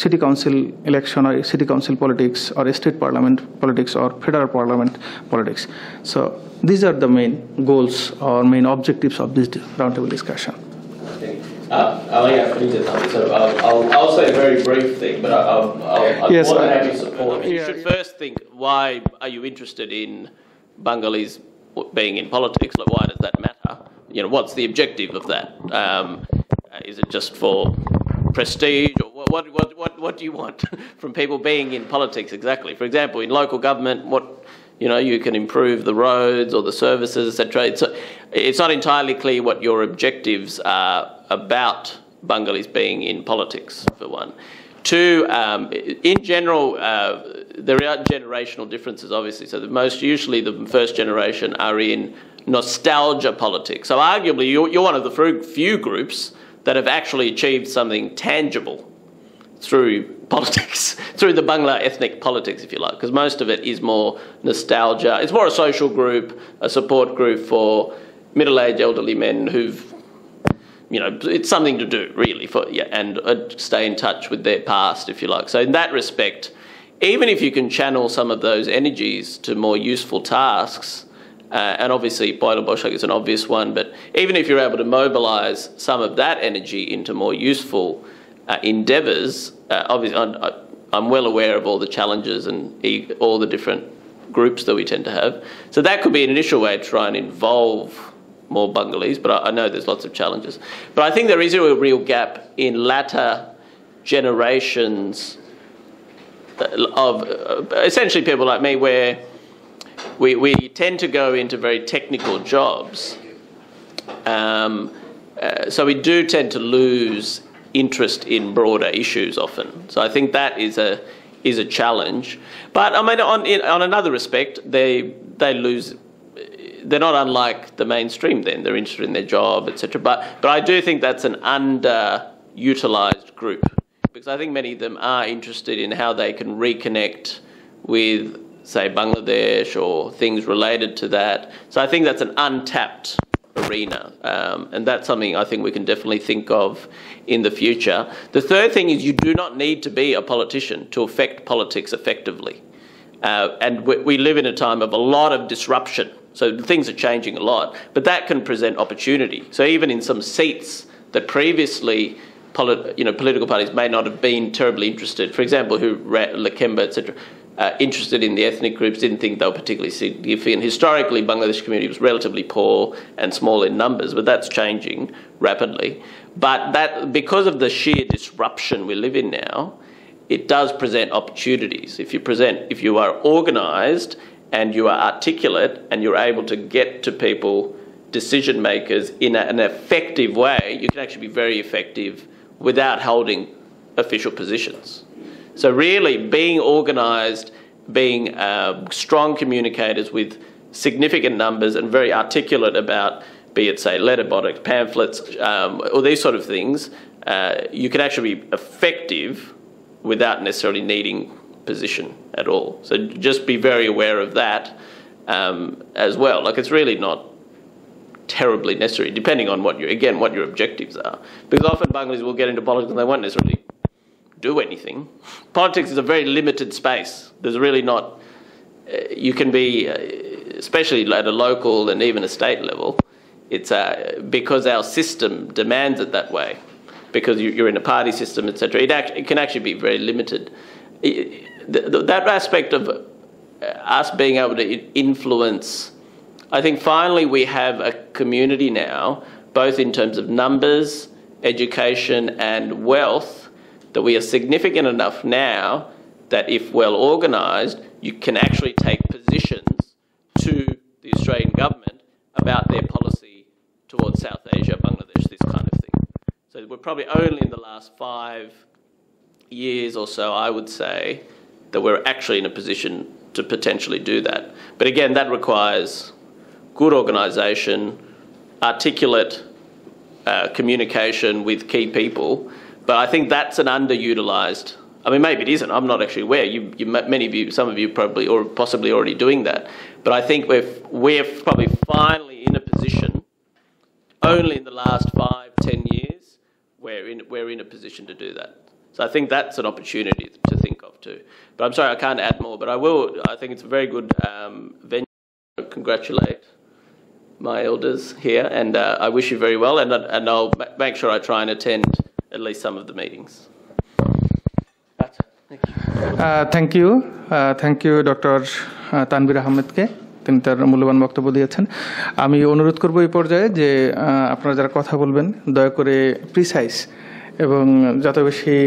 city council election, or city council politics, or state parliament politics, or federal parliament politics? So these are the main goals or main objectives of this roundtable discussion. I'll say a very brief thing, but I'll Yes, more than happy support. You should first think, why are you interested in Bengalis being in politics? Like, why does that matter? You know, what's the objective of that? Is it just for prestige, or what do you want from people being in politics exactly? For example, in local government, you can improve the roads or the services, etc. It's not entirely clear what your objectives are about Bengalis being in politics, for one. Two, in general, there are generational differences, obviously. So usually the first generation are in nostalgia politics. So arguably, you're one of the few groups that have actually achieved something tangible through politics, through the Bangla ethnic politics, if you like, because most of it is more nostalgia. It's more a social group, a support group for middle-aged elderly men who've, it's something to do, really, and stay in touch with their past, if you like. So in that respect, even if you can channel some of those energies to more useful tasks, and obviously Boyle Boshak is an obvious one, but even if you're able to mobilise some of that energy into more useful endeavours, obviously I'm well aware of all the challenges and all the different groups that we tend to have. So that could be an initial way to try and involve more Bengalis, but I know there's lots of challenges. But I think there is a real gap in latter generations of essentially people like me, where we tend to go into very technical jobs. So we do tend to lose interest in broader issues often. So I think that is a challenge. But I mean, on another respect, they lose. They're not unlike the mainstream. Then they're interested in their job, etc. But I do think that's an underutilised group, because I think many of them are interested in how they can reconnect with, say, Bangladesh or things related to that. So I think that's an untapped arena, and that's something I think we can definitely think of in the future. The third thing is, you do not need to be a politician to affect politics effectively. And we live in a time of a lot of disruption. So things are changing a lot, but that can present opportunity. So even in some seats that previously political parties may not have been terribly interested, for example, who Lakemba, etc., interested in the ethnic groups, didn't think they were particularly significant. Historically, Bangladesh community was relatively poor and small in numbers, but that's changing rapidly. But that, because of the sheer disruption we live in now, it does present opportunities. If you are organised and you are articulate and you're able to get to people, decision makers, in an effective way, you can actually be very effective without holding official positions. So really being organised, being strong communicators with significant numbers and very articulate about, be it, say, letter bodies, pamphlets, or these sort of things, you can actually be effective without necessarily needing position at all. So just be very aware of that as well. Like, it's really not terribly necessary, depending on what your objectives are. Because often Bangladesh will get into politics and they won't necessarily do anything. Politics is a very limited space. There's really not, you can be, especially at a local and even a state level, it's because our system demands it that way, because you're in a party system, etc. It can actually be very limited. That aspect of us being able to influence, I think finally we have a community now, both in terms of numbers, education and wealth, that we are significant enough now that if well organised, you can actually take positions to the Australian government about their policy towards South Asia, Bangladesh, this kind of thing. So we're probably only in the last 5 years or so, I would say, that we're actually in a position to potentially do that. But again, that requires good organisation, articulate communication with key people. But I think that's an underutilised, I mean, maybe it isn't, I'm not actually aware. Many of you, some of you probably or possibly already doing that. But I think we're probably finally in a position, only in the last 5-10 years, we're in a position to do that. So I think that's an opportunity to think of too. But I'm sorry, I can't add more, but I think it's a very good venue. Congratulate my elders here, and I wish you very well, and I'll make sure I try and attend at least some of the meetings. Thank you, Dr. Tanvir আহমেদকে, তিনি তার মূল্যবান বক্তব্য দিয়েছেন। আমি অনুরোধ করব এই পর্যায়ে যে আপনারা যারা কথা বলবেন দয়া করে প্রিসাইজ এবং যত বেশি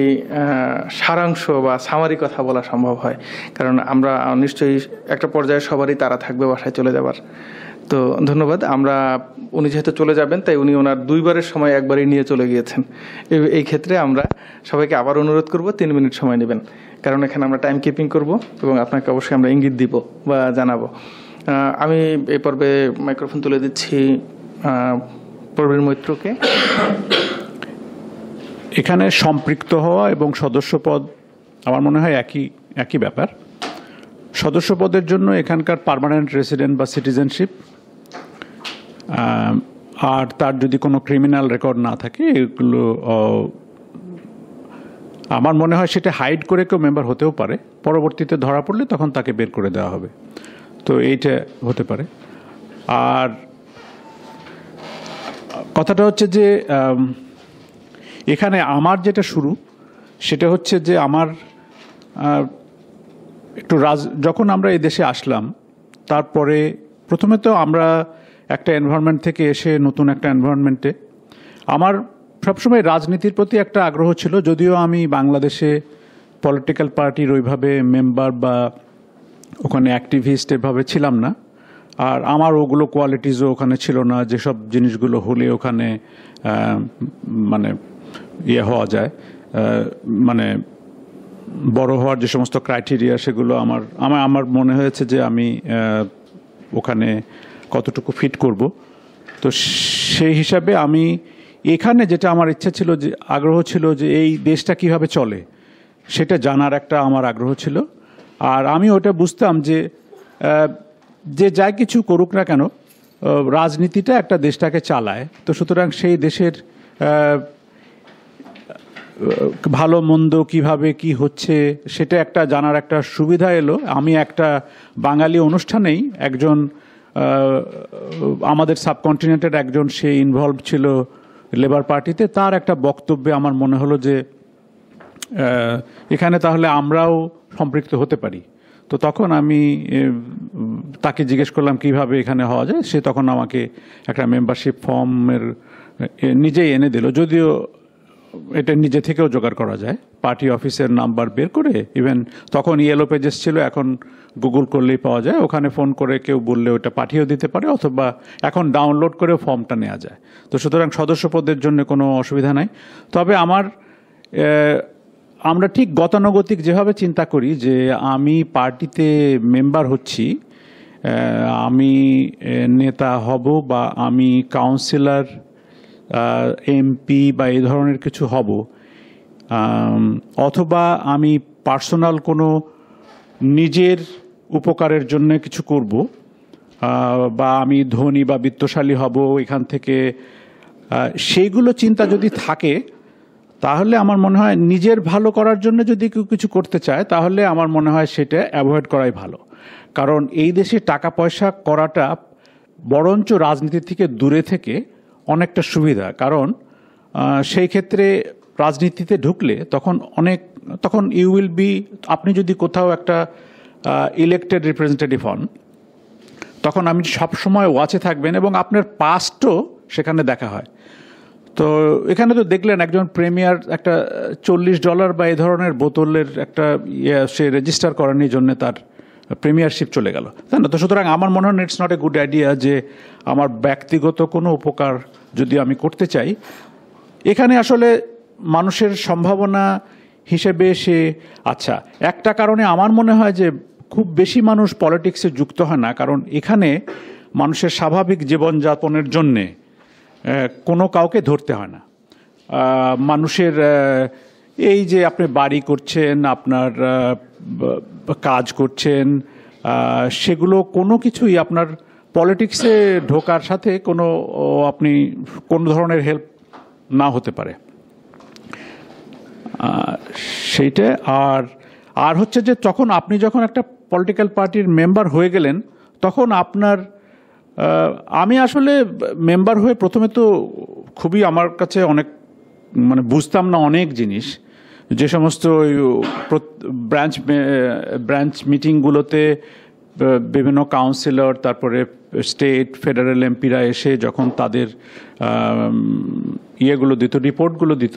সারাংশ বা সামারি কথা বলা সম্ভব হয়, কারণ আমরা নিশ্চয়ই একটা পর্যায়ে সবারই তারা থাকবে বাসায় চলে যাবার। তো ধন্যবাদ। উনি যেহেতু চলে যাবেন তাই উনি ওনার 2বারের সময় একবারই নিয়ে চলে গিয়েছেন। এই ক্ষেত্রে আমরা সবাইকে আবার অনুরোধ করব 3 মিনিট সময় নেবেন, কারণ এখানে আমরা টাইম কিপিং করব এবং আপনাকে অবশ্যই আমরা ইঙ্গিত দিব বা জানাবো। আমি এই পর্বে মাইক্রোফোন তুলে দিচ্ছি প্রবীর মৈত্রকে। এখানে সম্পৃক্ত হওয়া এবং সদস্যপদ আমার মনে হয় একই ব্যাপার। সদস্যপদের জন্য এখানকার পার্মানেন্ট রেসিডেন্ট বা সিটিজেনশিপ, আর তার যদি কোনো ক্রিমিনাল রেকর্ড না থাকে, এগুলো আমার মনে হয় সেটা হাইড করে কেউ মেম্বার হতেও পারে, পরবর্তীতে ধরা পড়লে তখন তাকে বের করে দেওয়া হবে। তো এইটা হতে পারে। আর কথাটা হচ্ছে যে এখানে আমার যেটা শুরু সেটা হচ্ছে যে আমার একটু যখন আমরা এই দেশে আসলাম, তারপরে প্রথমে তো আমরা একটা এনভায়রনমেন্ট থেকে এসে নতুন একটা এনভায়রনমেন্টে আমার সবসময় রাজনীতির প্রতি একটা আগ্রহ ছিল, যদিও আমি বাংলাদেশে পলিটিক্যাল পার্টির ওইভাবে মেম্বার বা ওখানে অ্যাক্টিভিস্ট এভাবে ছিলাম না। আর আমার ওগুলো কোয়ালিটিসও ওখানে ছিল না, যেসব জিনিসগুলো হলে ওখানে মানে হওয়া যায়, মানে বড় হওয়ার যে সমস্ত ক্রাইটেরিয়া, সেগুলো আমার মনে হয়েছে যে আমি ওখানে কতটুকু ফিট করব। তো সেই হিসাবে আমি এখানে যেটা আমার ইচ্ছা ছিল, যে আগ্রহ ছিল যে এই দেশটা কিভাবে চলে সেটা জানার একটা আমার আগ্রহ ছিল। আর আমি ওটা বুঝতাম যে যাই কিছু করুক না কেন, রাজনীতিটা একটা দেশটাকে চালায়। তো সুতরাং সেই দেশের ভালো মন্দ কিভাবে কি হচ্ছে সেটা একটা জানার একটা সুবিধা এলো। আমি একটা বাঙালি অনুষ্ঠানেই একজন আমাদের সাবকন্টিনেন্টের একজন সে ইনভলভ ছিল লেবার পার্টিতে, তার একটা বক্তব্যে আমার মনে হলো যে এখানে তাহলে আমরাও সম্পৃক্ত হতে পারি। তো তখন আমি তাকে জিজ্ঞেস করলাম কিভাবে এখানে হওয়া যায়। সে তখন আমাকে একটা মেম্বারশিপ ফর্মের নিজেই এনে দিল, যদিও এটা নিজে থেকেও জোগাড় করা যায়, পার্টি অফিসের নাম্বার বের করে। ইভেন তখন ইয়েলো পেজেস ছিল, এখন গুগল করলেই পাওয়া যায়। ওখানে ফোন করে কেউ বললে ওটা পাঠিয়েও দিতে পারে, অথবা এখন ডাউনলোড করেও ফর্মটা নেওয়া যায়। তো সুতরাং সদস্যপদের জন্য কোনো অসুবিধা নাই। তবে আমরা ঠিক গতানুগতিক যেভাবে চিন্তা করি যে আমি পার্টিতে মেম্বার হচ্ছি, আমি নেতা হব বা আমি কাউন্সিলর, এমপি বা এই ধরনের কিছু হব, অথবা আমি পার্সোনাল কোনো নিজের উপকারের জন্য কিছু করব, বা আমি ধনী বা বিত্তশালী হব এখান থেকে, সেইগুলো চিন্তা যদি থাকে তাহলে আমার মনে হয় নিজের ভালো করার জন্য যদি কেউ কিছু করতে চায় তাহলে আমার মনে হয় সেটা অ্যাভয়েড করাই ভালো। কারণ এই দেশে টাকা পয়সা করাটা বরঞ্চ রাজনীতি থেকে দূরে থেকে অনেকটা সুবিধা। কারণ সেই ক্ষেত্রে রাজনীতিতে ঢুকলে তখন ইউ উইল বি, আপনি যদি কোথাও একটা ইলেক্টেড রিপ্রেজেন্টেটিভ হন তখন আপনি সবসময় ওয়াচে থাকবেন এবং আপনার পাস্টও সেখানে দেখা হয়। তো এখানে তো দেখলেন একজন প্রিমিয়ার একটা $40 বা এই ধরনের বোতলের একটা সে রেজিস্টার করানোর জন্য তার প্রিমিয়ারশিপ চলে গেল, তাই না? তো সুতরাং আমার মনে হয় it's not a good idea যে আমার ব্যক্তিগত কোনো উপকার যদি আমি করতে চাই, এখানে আসলে মানুষের সম্ভাবনা হিসেবে সে আচ্ছা একটা কারণে আমার মনে হয় যে খুব বেশি মানুষ পলিটিক্সে যুক্ত হয় না, কারণ এখানে মানুষের স্বাভাবিক জীবনযাপনের জন্যে কোনো কাউকে ধরতে হয় না। মানুষের এই যে আপনি বাড়ি করছেন, আপনার কাজ করছেন, সেগুলো কোনো কিছুই আপনার পলিটিক্সে ঢোকার সাথে আপনি কোনো ধরনের হেল্প না হতে পারে সেইটা। আর হচ্ছে যে আপনি যখন একটা পলিটিক্যাল পার্টির মেম্বার হয়ে গেলেন তখন আমি আসলে মেম্বার হয়ে প্রথমে তো খুবই আমার কাছে অনেক বুঝতাম না অনেক জিনিস, যে সমস্ত ব্রাঞ্চ মিটিংগুলোতে বিভিন্ন কাউন্সিলর, তারপরে স্টেট ফেডারেল এমপিরা এসে যখন তাদের ইয়েগুলো দিত, রিপোর্টগুলো দিত,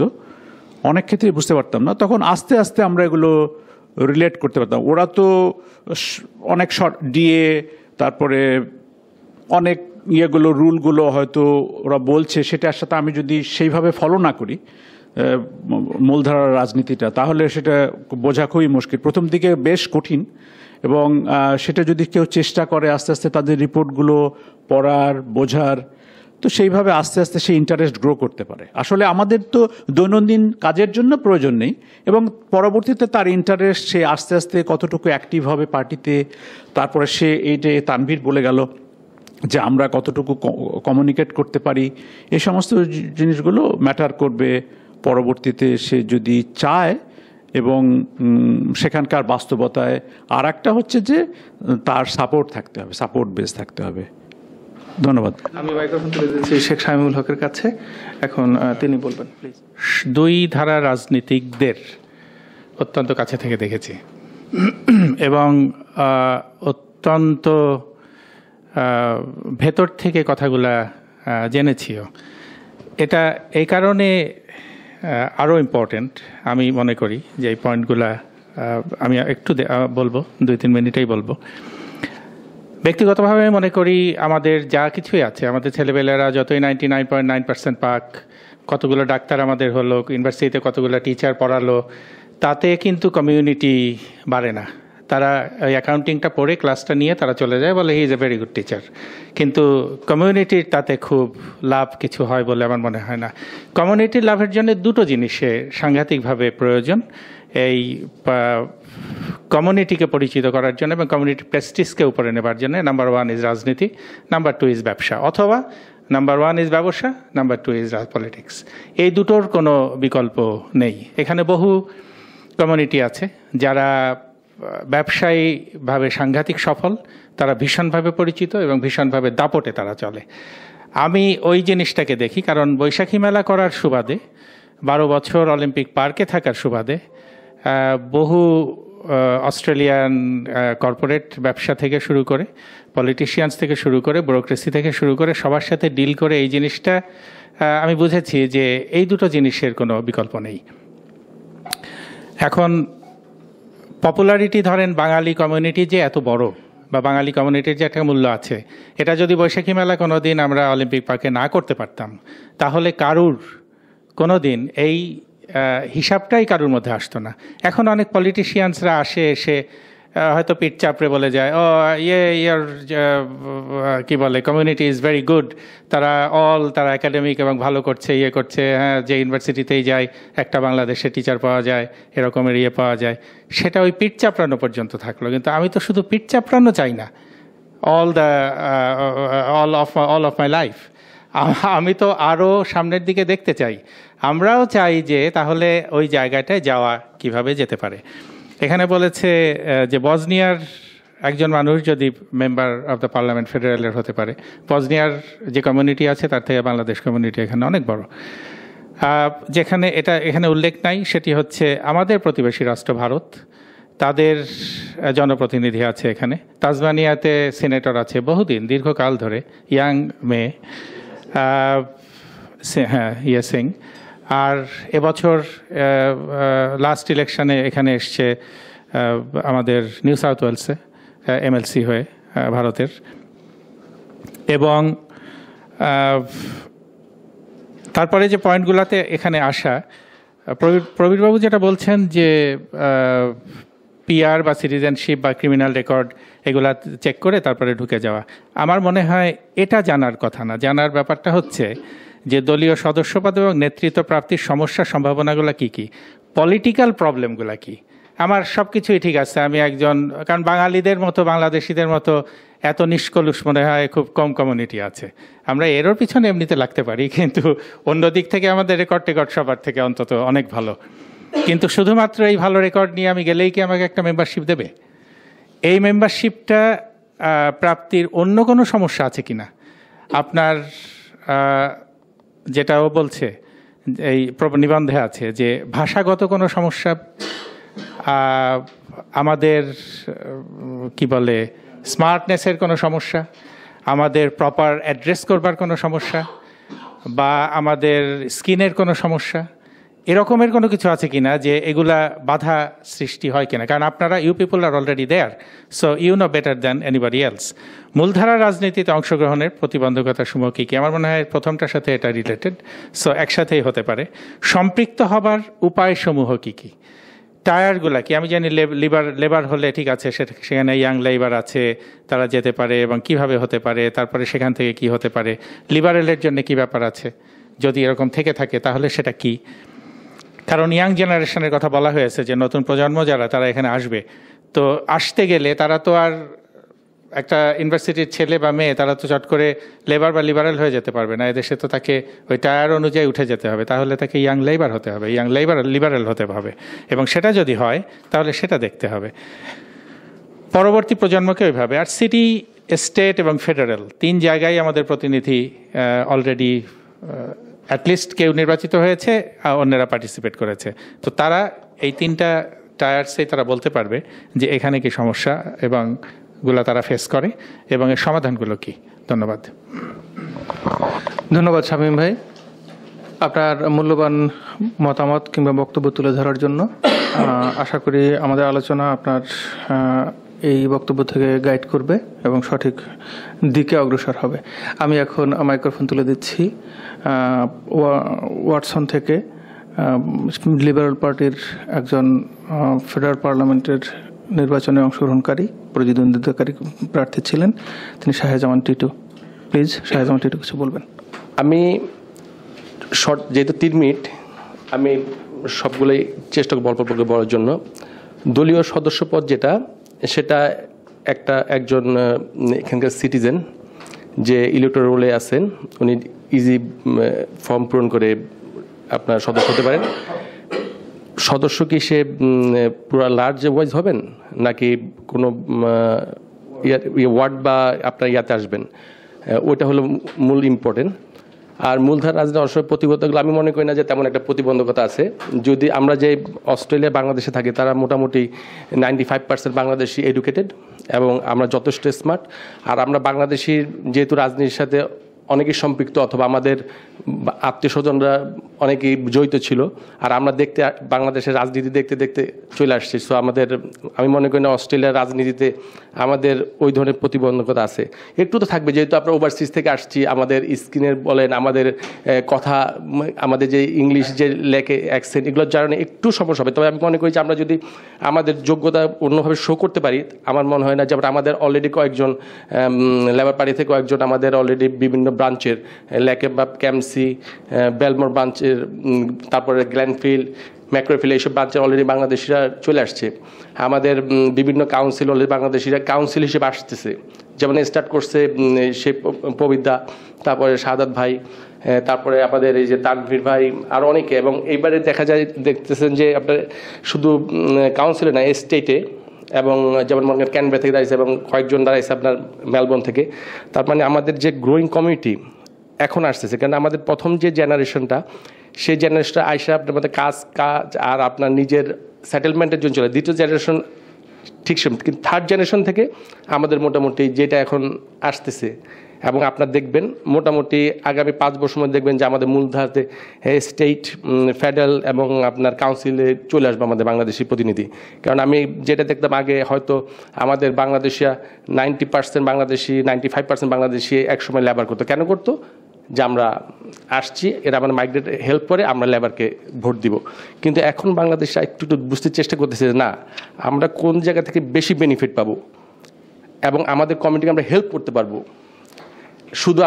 অনেক ক্ষেত্রেই বুঝতে পারতাম না। তখন আস্তে আস্তে আমরা এগুলো রিলেট করতে পারতাম। ওরা তো অনেক ডিএ, তারপরে অনেক রুলগুলো হয়তো ওরা বলছে, সেটার সাথে আমি যদি সেইভাবে ফলো না করি মূলধারার রাজনীতিটা, তাহলে সেটা বোঝা খুবই মুশকিল। প্রথম দিকে বেশ কঠিন, এবং সেটা যদি কেউ চেষ্টা করে আস্তে আস্তে তাদের রিপোর্টগুলো পড়ার, বোঝার, তো সেইভাবে আস্তে আস্তে সে ইন্টারেস্ট গ্রো করতে পারে। আসলে আমাদের তো দৈনন্দিন কাজের জন্য প্রয়োজন নেই, এবং পরবর্তীতে তার ইন্টারেস্ট সে আস্তে আস্তে কতটুকু অ্যাক্টিভ হবে পার্টিতে, তারপরে সে এই যে তানভীর বলে গেল যে আমরা কতটুকু কমিউনিকেট করতে পারি, এই সমস্ত জিনিসগুলো ম্যাটার করবে পরবর্তীতে সে যদি চায়, এবং সেখানকার বাস্তবতায়। আর একটা হচ্ছে যে তার সাপোর্ট থাকতে হবে, সাপোর্ট বেস থাকতে হবে। ধন্যবাদ। আমি মাইক্রোফোন তুলে দিচ্ছি শেখ শামীমুল হকের কাছে, এখন তিনি বলবেন প্লিজ। দুই ধারা রাজনীতিকদের অত্যন্ত কাছে থেকে দেখেছি এবং অত্যন্ত ভেতর থেকে কথাগুলা জেনেছিও। এটা এই কারণে আরও ইম্পর্টেন্ট আমি মনে করি যে এই পয়েন্টগুলা আমি একটু বলবো, 2-3 মিনিটেই বলবো। ব্যক্তিগতভাবে মনে করি আমাদের যা কিছুই আছে, আমাদের ছেলেবেলেরা যতই 99.9% পাক, কতগুলো ডাক্তার আমাদের হলো, ইউনিভার্সিটিতে কতগুলো টিচার পড়ালো, তাতে কিন্তু কমিউনিটি বাড়ে না। তারা ওই অ্যাকাউন্টিংটা পড়ে ক্লাসটা নিয়ে তারা চলে যায়, বলে he is a very good teacher, কিন্তু কমিউনিটির তাতে খুব লাভ কিছু হয় বলে আমার মনে হয় না। কমিউনিটির লাভের জন্য দুটো জিনিসে সাংঘাতিকভাবে প্রয়োজন, এই কমিউনিটিকে পরিচিত করার জন্য এবং কমিউনিটি প্রেস্টিজকে উপরে নেবার জন্য। নাম্বার 1 ইজ রাজনীতি, নাম্বার 2 ইজ ব্যবসা, অথবা নাম্বার 1 ইজ ব্যবসা, নাম্বার 2 ইজ পলিটিক্স। এই দুটোর কোনো বিকল্প নেই। এখানে বহু কমিউনিটি আছে যারা ব্যবসায়ীভাবে সাংঘাতিক সফল, তারা ভীষণভাবে পরিচিত এবং ভীষণভাবে দাপটে তারা চলে। আমি ওই জিনিসটাকে দেখি, কারণ বৈশাখী মেলা করার সুবাদে, 12 বছর অলিম্পিক পার্কে থাকার সুবাদে বহু অস্ট্রেলিয়ান কর্পোরেট ব্যবসা থেকে শুরু করে, পলিটিশিয়ানস থেকে শুরু করে, ব্যুরোক্রেসি থেকে শুরু করে সবার সাথে ডিল করে এই জিনিসটা আমি বুঝেছি যে এই দুটো জিনিসের কোনো বিকল্প নেই। এখন পপুলারিটি ধরেন বাঙালি কমিউনিটি যে এত বড়, বা বাঙালি কমিউনিটির যে একটা মূল্য আছে, এটা যদি বৈশাখী মেলা কোনো দিন আমরা অলিম্পিক পার্কে না করতে পারতাম, তাহলে কারুর কোনো দিন এই হিসাবটাই কারুর মধ্যে আসতো না। এখন অনেক পলিটিশিয়ানসরা এসে হয়তো পিঠ চাপড়ে বলে যায়, ও ইয়ার কি বলে, কমিউনিটি ইজ ভেরি গুড, তারা একাডেমিক এবং ভালো করছে, করছে, হ্যাঁ, যে ইউনিভার্সিটিতেই যায় একটা বাংলাদেশে টিচার পাওয়া যায়, এরকমের পাওয়া যায়। সেটা ওই পিঠ চাপড়ানো পর্যন্ত থাকলো। কিন্তু আমি তো শুধু পিঠ চাপড়ানো চাই না, অল অফ মাই লাইফ। আমি তো আরও সামনের দিকে দেখতে চাই। আমরাও চাই যে তাহলে ওই জায়গাটায় যাওয়া কিভাবে যেতে পারে। এখানে বলেছে যে বসনিয়ার একজন মানুষ যদি মেম্বার অফ দ্য পার্লামেন্ট ফেডারেলের হতে পারে, বসনিয়ার যে কমিউনিটি আছে তার থেকে বাংলাদেশ কমিউনিটি এখানে অনেক বড়। যেখানে এখানে উল্লেখ নাই সেটি হচ্ছে আমাদের প্রতিবেশী রাষ্ট্র ভারত, তাদের জনপ্রতিনিধি আছে এখানে। তাজমানিয়াতে সিনেটর আছে বহুদিন, দীর্ঘকাল ধরে, ইয়াং মেয়ে, হ্যাঁ, ইয়ে সিং। আর এবছর লাস্ট ইলেকশনে এখানে এসছে আমাদের নিউ সাউথ ওয়েলসে এমএলসি হয়ে ভারতের। এবং তারপরে যে পয়েন্টগুলোতে এখানে আসা, প্রবীরবাবু যেটা বলছেন যে পিআর বা সিটিজেনশিপ বা ক্রিমিনাল রেকর্ড এগুলা চেক করে তারপরে ঢুকে যাওয়া, আমার মনে হয় এটা জানার কথা না। জানার ব্যাপারটা হচ্ছে যে দলীয় সদস্যপদ এবং নেতৃত্ব প্রাপ্তির সমস্যা সম্ভাবনাগুলো কি কি, পলিটিক্যাল প্রবলেমগুলো কি। আমার সব কিছুই ঠিক আছে, আমি একজন, কারণ বাঙালিদের মতো বাংলাদেশিদের মতো এত নিষ্কলুষ মনে হয় খুব কম কমিউনিটি আছে। আমরা এরও পিছনে এমনিতে লাগতে পারি, কিন্তু অন্য দিক থেকে আমাদের রেকর্ড সবার থেকে অন্তত অনেক ভালো। কিন্তু শুধুমাত্র এই ভালো রেকর্ড নিয়ে আমি গেলেই কি আমাকে একটা মেম্বারশিপ দেবে? এই মেম্বারশিপটা প্রাপ্তির অন্য কোনো সমস্যা আছে কি না? আপনার যেটাও বলছে এই নিবন্ধে আছে যে ভাষাগত কোনো সমস্যা, আমাদের কি বলে স্মার্টনেসের কোনো সমস্যা, আমাদের প্রপার অ্যাড্রেস করবার কোনো সমস্যা, বা আমাদের স্কিনের কোনো সমস্যা, এরকমের কোনো কিছু আছে কিনা যে এগুলা বাধা সৃষ্টি হয় কিনা? কারণ আপনারা you people are already there, so you know better than anybody else. মূলধারা রাজনীতিতে অংশগ্রহণের প্রতিবন্ধকতার সমূহ কী কী? আমার মনে হয় প্রথমটার সাথে এটা রিলেটেড, সো একসাথেই হতে পারে। সম্পৃক্ত হবার উপায়সমূহ কী কী? টায়ারগুলা কি? আমি জানি লেবার হলে ঠিক আছে, সেখানে ইয়াং লেবার আছে, তারা যেতে পারে এবং কিভাবে হতে পারে, তারপরে সেখান থেকে কি হতে পারে। লিবারেলের জন্য কি ব্যাপার আছে? যদি এরকম থেকে থাকে তাহলে সেটা কি? কারণ ইয়াং জেনারেশনের কথা বলা হয়েছে যে নতুন প্রজন্ম যারা তারা এখানে আসবে, তো আসতে গেলে তারা তো আর একটা ইউনিভার্সিটির ছেলে বা মেয়ে তারা তো চট করে লেবার বা লিবারেল হয়ে যেতে পারবে না। এদেশে তো তাকে ওই টায়ার অনুযায়ী উঠে যেতে হবে, তাহলে তাকে ইয়াং লেবার হতে হবে, ইয়াং লিবারেল হতে হবে, এবং সেটা যদি হয় তাহলে সেটা দেখতে হবে পরবর্তী প্রজন্মকে ওইভাবে। আর সিটি, স্টেট এবং ফেডারেল তিন জায়গায় আমাদের প্রতিনিধি অলরেডি অ্যাটলিস্ট কেউ নির্বাচিত হয়েছে, অন্যরা পার্টিসিপেট করেছে। তো তারা এই তিনটা টায়ার্সে তারা বলতে পারবে যে এখানে কি সমস্যা এবং গুলো তারা ফেস করে এবং এর সমাধানগুলো কি। ধন্যবাদ। ধন্যবাদ শামীম ভাই, আপনার মূল্যবান মতামত কিংবা বক্তব্য তুলে ধরার জন্য। আশা করি আমাদের আলোচনা আপনার এই বক্তব্য থেকে গাইড করবে এবং সঠিক দিকে অগ্রসর হবে। আমি এখন মাইক্রোফোন তুলে দিচ্ছি ওয়াটসন থেকে, লিবারেল পার্টির একজন ফেডারেল পার্লামেন্টের নির্বাচনে অংশগ্রহণকারী প্রতিদ্বন্দ্বিতাকারী প্রার্থী ছিলেন, তিনি শাহেজামান টিটু। প্লিজ শাহেজামান টিটু কিছু বলবেন। আমি শর্ট, যেহেতু 3 মিনিট, আমি সবগুলোই চেষ্টা করব অল্প করে বলার জন্য। দলীয় সদস্যপদ যেটা, সেটা একজন এখানকার সিটিজেন যে ইলেকটোরাল রোলে আছেন উনি ইজি ফর্ম পূরণ করে আপনার সদস্য হতে পারেন। সদস্য কি সে পুরো লার্জ ওয়াইজ হবেন নাকি কোনো ওয়ার্ড বা আপনার ইয়াতে আসবেন, ওইটা হলো মূল ইম্পর্টেন্ট। আর মূলধারা রাজনীতি অবশ্যই প্রতিবন্ধকগুলো আমি মনে করি না যে তেমন একটা প্রতিবন্ধকতা আছে। যদি আমরা যে অস্ট্রেলিয়া বাংলাদেশে থাকি তারা মোটামুটি 95% বাংলাদেশি এডুকেটেড এবং আমরা যথেষ্ট স্মার্ট। আর আমরা বাংলাদেশির যেহেতু রাজনীতির সাথে অনেকেই সম্পৃক্ত অথবা আমাদের আত্মীয় স্বজনরা অনেকেই জড়িত ছিল, আর আমরা বাংলাদেশের রাজনীতি দেখতে দেখতে চলে আসছি। সো আমি মনে করি না অস্ট্রেলিয়ার রাজনীতিতে আমাদের ওই ধরনের প্রতিবন্ধকতা আছে। একটু তো থাকবে, যেহেতু আমরা ওভারসিজ থেকে আসছি, আমাদের স্কিনের বলেন, আমাদের কথা, আমাদের যে ইংলিশ যে লেখে অ্যাকসেন্ট, এগুলোর কারণে একটু সমস্যা হবে। তবে আমি মনে করি যে আমরা যদি আমাদের যোগ্যতা অন্যভাবে শো করতে পারি, আমার মনে হয় না যে আমাদের অলরেডি কয়েকজন লেবার পার্টি থেকে কয়েকজন আমাদের অলরেডি বিভিন্ন ব্রাঞ্চের ক্যামসি, বেলমোর ব্রাঞ্চের, তারপরে গ্ল্যানফিল্ড, ম্যাক্রোফিল, এইসব ব্রাঞ্চের অলরেডি বাংলাদেশিরা চলে আসছে। আমাদের বিভিন্ন কাউন্সিল অলরেডি বাংলাদেশিরা কাউন্সিল হিসেবে আসতেছে, যেমন স্টার্ট করছে সেই পবিদ্যা, তারপরে শাহাদাত ভাই, তারপরে আমাদের এই যে তানভীর ভাই, আর অনেকে। এবং এইবারে দেখতেছেন যে আপনার শুধু কাউন্সিলে না, স্টেটে, এবং যেমন মনে করেন ক্যানবেরা থেকে দাঁড়িয়েছে এবং কয়েকজন দাঁড়াইছে আপনার মেলবোর্ন থেকে। তার মানে আমাদের যে গ্রোয়িং কমিউনিটি এখন আসতেছে, কারণ আমাদের প্রথম যে জেনারেশনটা, সেই জেনারেশনটা আইসা আপনার মধ্যে কাজ আর আপনার নিজের সেটেলমেন্টের জন্য চলে। দ্বিতীয় জেনারেশন ঠিক সময়, কিন্তু থার্ড জেনারেশন থেকে আমাদের মোটামুটি যেটা এখন আসতেছে, এবং আপনার দেখবেন মোটামুটি আগামী 5 বছর মধ্যে দেখবেন যে আমাদের মূলধারাতে স্টেট, ফেডারেল এবং আপনার কাউন্সিলে চলে আসবে আমাদের বাংলাদেশি প্রতিনিধি। কারণ আমি যেটা দেখতাম আগে, হয়তো আমাদের বাংলাদেশিরা 90% বাংলাদেশি, 95% বাংলাদেশি একসময় লেবার করতো। কেন করতো? যে আমরা আসছি, এরা আমাদের মাইগ্রেট হেল্প করে, আমরা লেবারকে ভোট দিব। কিন্তু এখন বাংলাদেশরা একটু বুঝতে চেষ্টা করতেছে যে না, আমরা কোন জায়গা থেকে বেশি বেনিফিট পাবো এবং আমাদের কমিউনিটিকে আমরা হেল্প করতে পারবো। শুধু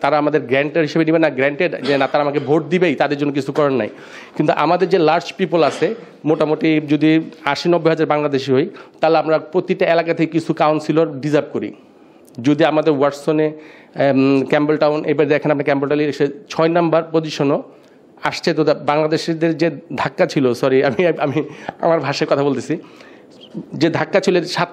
তারা আমাদের গ্র্যান্টেড হিসেবে নেবে না, গ্র্যান্টেড যে না তারা আমাকে ভোট দিবেই, তাদের জন্য কিছু করার নাই। কিন্তু আমাদের যে লার্জ পিপল আছে, মোটামুটি যদি 80-90 হাজার বাংলাদেশি হই, তাহলে আমরা প্রতিটা এলাকা থেকে কিছু কাউন্সিলর ডিজার্ভ করি। যদি আমাদের ওয়াটসনে, ক্যাম্বেল টাউন, এবার দেখেন আপনি ক্যাম্বেল টাউন এসে 6 নম্বর পজিশনও আসছে, তো বাংলাদেশিদের যে ধাক্কা ছিল, সরি আমি আমার ভাষায় কথা বলতেছি, যে ধাক্কা ছিল 7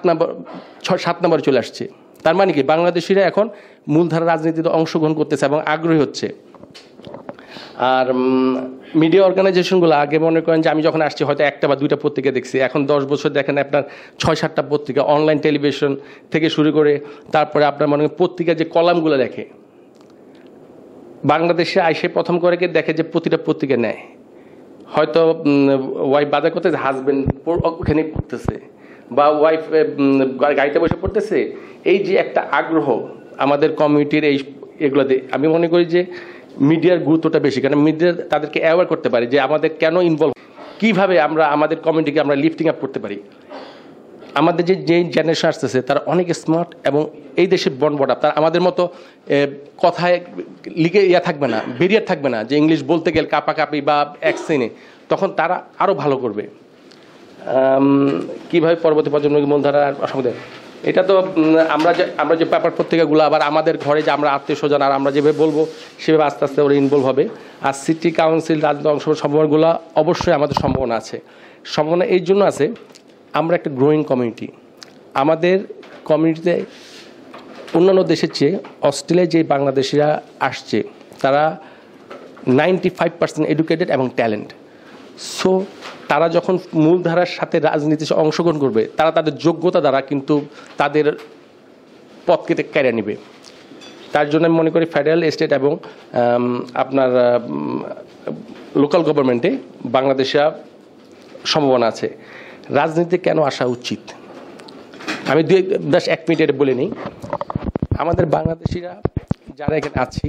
নম্বর চলে আসছে। তার মানে কি বাংলাদেশিরা এখন মূলধারা রাজনীতিতে অংশগ্রহণ করতেছে এবং আগ্রহী হচ্ছে। আর মিডিয়া অর্গানাইজেশনগুলো আগে মনে করেন যে আমি যখন আসছি হয়তো 1টা বা 2টা পত্রিকা দেখছি, এখন 10 বছর দেখেন আপনার 6-7টা পত্রিকা, অনলাইন টেলিভিশন থেকে শুরু করে, তারপরে আপনার মনে করেন পত্রিকা যে কলামগুলো লেখে, বাংলাদেশে আইসে প্রথম করে দেখে যে প্রতিটা পত্রিকা নেয়, হয়তো ওয়াইফ বাজার করতেছে, হাজবেন্ড ওখানে পড়তেছে, বা ওয়াইফ গাড়িতে বসে পড়তেছে। এই যে একটা আগ্রহ আমাদের কমিউনিটির এগুলোতে, আমি মনে করি যে মিডিয়ার গুরুত্বটা বেশি, কারণ মিডিয়া তাদেরকে অ্যাওয়ার করতে পারে যে আমাদের কেন ইনভলভ, কীভাবে আমরা আমাদের কমিউনিটিকে আমরা লিফটিং আপ করতে পারি। আমাদের যে জেনারেশন আসতেছে তারা অনেক স্মার্ট এবং এই দেশের বনবটা, তারা আমাদের মতো কথায় লিখে থাকবে না, ব্যারিয়ার থাকবে না, যে ইংলিশ বলতে গেলে কাপাকাপি বা অ্যাকসেন্টে, তখন তারা আরও ভালো করবে। কীভাবে পরবর্তী প্রজন্মকে মূলধারা অসুবিধা, এটা তো আমরা যে পেপার পত্রিকাগুলো, আবার আমাদের ঘরে যে আমরা আত্মীয় স্বজন, আর আমরা যেভাবে বলবো সেভাবে আস্তে আস্তে ওরা ইনভলভ হবে। আর সিটি কাউন্সিল রাজনৈতিক অংশগ্রহণ সম্ভাবনাগুলো অবশ্যই আমাদের সম্ভাবনা আছে। সম্ভাবনা এই জন্য আছে, আমরা একটা গ্রোয়িং কমিউনিটি। আমাদের কমিউনিটিতে অন্যান্য দেশের চেয়ে অস্ট্রেলিয়ায় যে বাংলাদেশিরা আসছে তারা 95% এডুকেটেড এবং ট্যালেন্ট। সো তারা যখন মূলধারার সাথে রাজনীতিতে অংশগ্রহণ করবে, তারা তাদের যোগ্যতা দ্বারা কিন্তু তাদের পথকে কেড়ে নেবে। তার জন্য আমি মনে করি ফেডারেল, স্টেট এবং আপনার লোকাল গভর্নমেন্টে বাংলাদেশের সম্ভাবনা আছে। রাজনীতিতে কেন আসা উচিত আমি 1 মিনিটে বলে নিই। আমাদের বাংলাদেশিরা যারা এখানে আছি,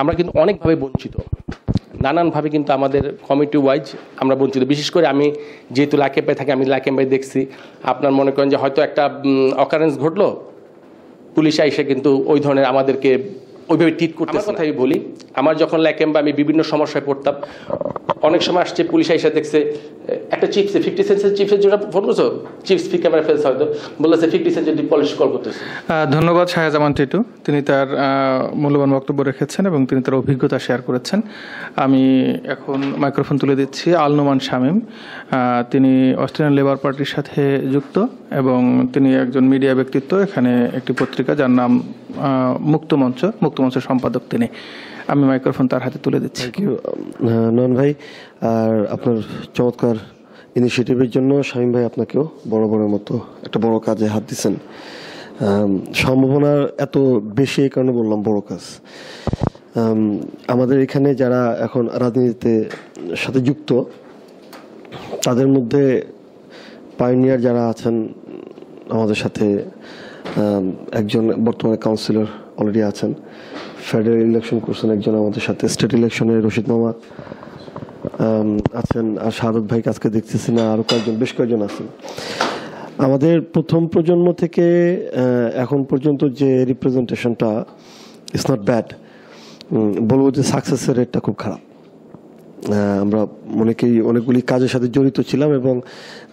আমরা কিন্তু অনেকভাবে বঞ্চিত, নানানভাবে কিন্তু আমাদের কমিটি ওয়াইজ আমরা বঞ্চিত। বিশেষ করে আমি যেহেতু লাকেম্বাই থাকি, আমি লাকেম্বাই দেখছি, আপনার মনে করেন যে হয়তো একটা অকারেন্স ঘটলো, পুলিশ এসে কিন্তু ওই ধরনের আমাদেরকে ওইভাবে ট্রিট করতে। কথাই বলি, আমার যখন ল্যাকেম বা আমি বিভিন্ন সমস্যায় পড়তাম, অনেক সময় আসছে পুলিশ এসে দেখছে একটা চিপসে 50 সেন্টের চিপসের জন্য ফোন করছো, চিপস ফি ক্যামেরা ফেলছে হয়তো, বলছে 50 সেন্ট যদি পলিশ কল করতেছে। ধন্যবাদ শাহজামান টিটু, তিনি তার মূল্যবান বক্তব্য রেখেছেন এবং তিনি তার অভিজ্ঞতা শেয়ার করেছেন। আমি এখন মাইক্রোফোন তুলে দিচ্ছি আল নোমান শামীম। তিনি অস্ট্রেলিয়ান লেবার পার্টির সাথে যুক্ত এবং তিনি একজন মিডিয়া ব্যক্তিত্ব, এখানে একটি পত্রিকা যার নাম মুক্তমঞ্চের সম্পাদক তিনি। আমি মাইক্রোফোন তার হাতে তুলে দিচ্ছি। নন ভাই, আর আপনার চমৎকার ইনিশিয়েটিভের জন্য শামীম ভাই আপনাকেও বরাবরের মতো একটা বড় কাজে হাত দিচ্ছেন। সম্ভাবনার এত বেশি এই কারণে বললাম বড় কাজ। আমাদের এখানে যারা এখন রাজনীতিতে সাথে যুক্ত তাদের মধ্যে পাইনিয়ার যারা আছেন আমাদের সাথে, একজন বর্তমানে কাউন্সিলর অলরেডি আছেন, ফেডারেল ইলেকশন করছেন একজন আমাদের সাথে, স্টেট ইলেকশনে রশিদ মামা আছেন, আর শাহাদত ভাইকে আজকে দেখতেছি না, আরও বেশ কয়েকজন আছেন। আমাদের প্রথম প্রজন্ম থেকে এখন পর্যন্ত যে রিপ্রেজেন্টেশনটা ইটস নট ব্যাড, বলবো যে সাকসেসের রেটটা খুব খারাপ। আমরা অনেকগুলি কাজের সাথে জড়িত ছিলাম এবং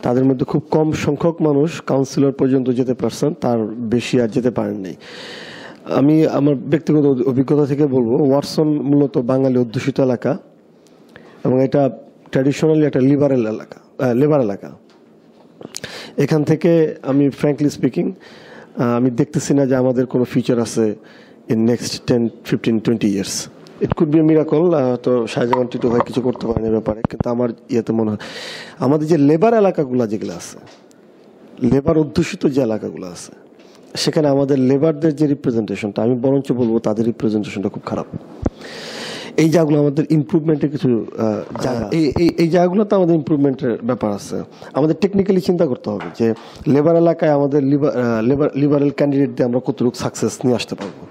তাদের মধ্যে খুব কম সংখ্যক মানুষ কাউন্সিলর পর্যন্ত যেতে পারছেন, তার বেশি আর যেতে পারেননি। আমি আমার ব্যক্তিগত অভিজ্ঞতা থেকে বলবো, ওয়াটসন মূলত বাঙালি অধ্যুষিত এলাকা এবং এটা ট্র্যাডিশনালি একটা লেবার এলাকা। এখান থেকে আমি ফ্র্যাঙ্কলি স্পিকিং আমি দেখতেছি না যে আমাদের কোনো ফিউচার আছে in next 10, 15, 20 years. It could be miracle, তো শাহজামান টিটু ভাই কিছু করতে পারেন এ ব্যাপারে, কিন্তু আমার ইয়েতে মনে হয় আমাদের যে লেবার এলাকাগুলো যেগুলো আছে, লেবার অধ্যুষিত যে এলাকাগুলো আছে, সেখানে আমাদের লেবারদের যে রিপ্রেজেন্টেশনটা, আমি বরঞ্চ বলবো তাদের রিপ্রেজেন্টেশনটা খুব খারাপ। এই জায়গাগুলো আমাদের ইমপ্রুভমেন্টের কিছু জায়গা, এই জায়গাগুলোতে আমাদের ইমপ্রুভমেন্টের ব্যাপার আছে। আমাদের টেকনিক্যালি চিন্তা করতে হবে যে লেবার এলাকায় আমাদের লিবারেল ক্যান্ডিডেট দিয়ে আমরা কতটুকু সাকসেস নিয়ে আসতে পারবো,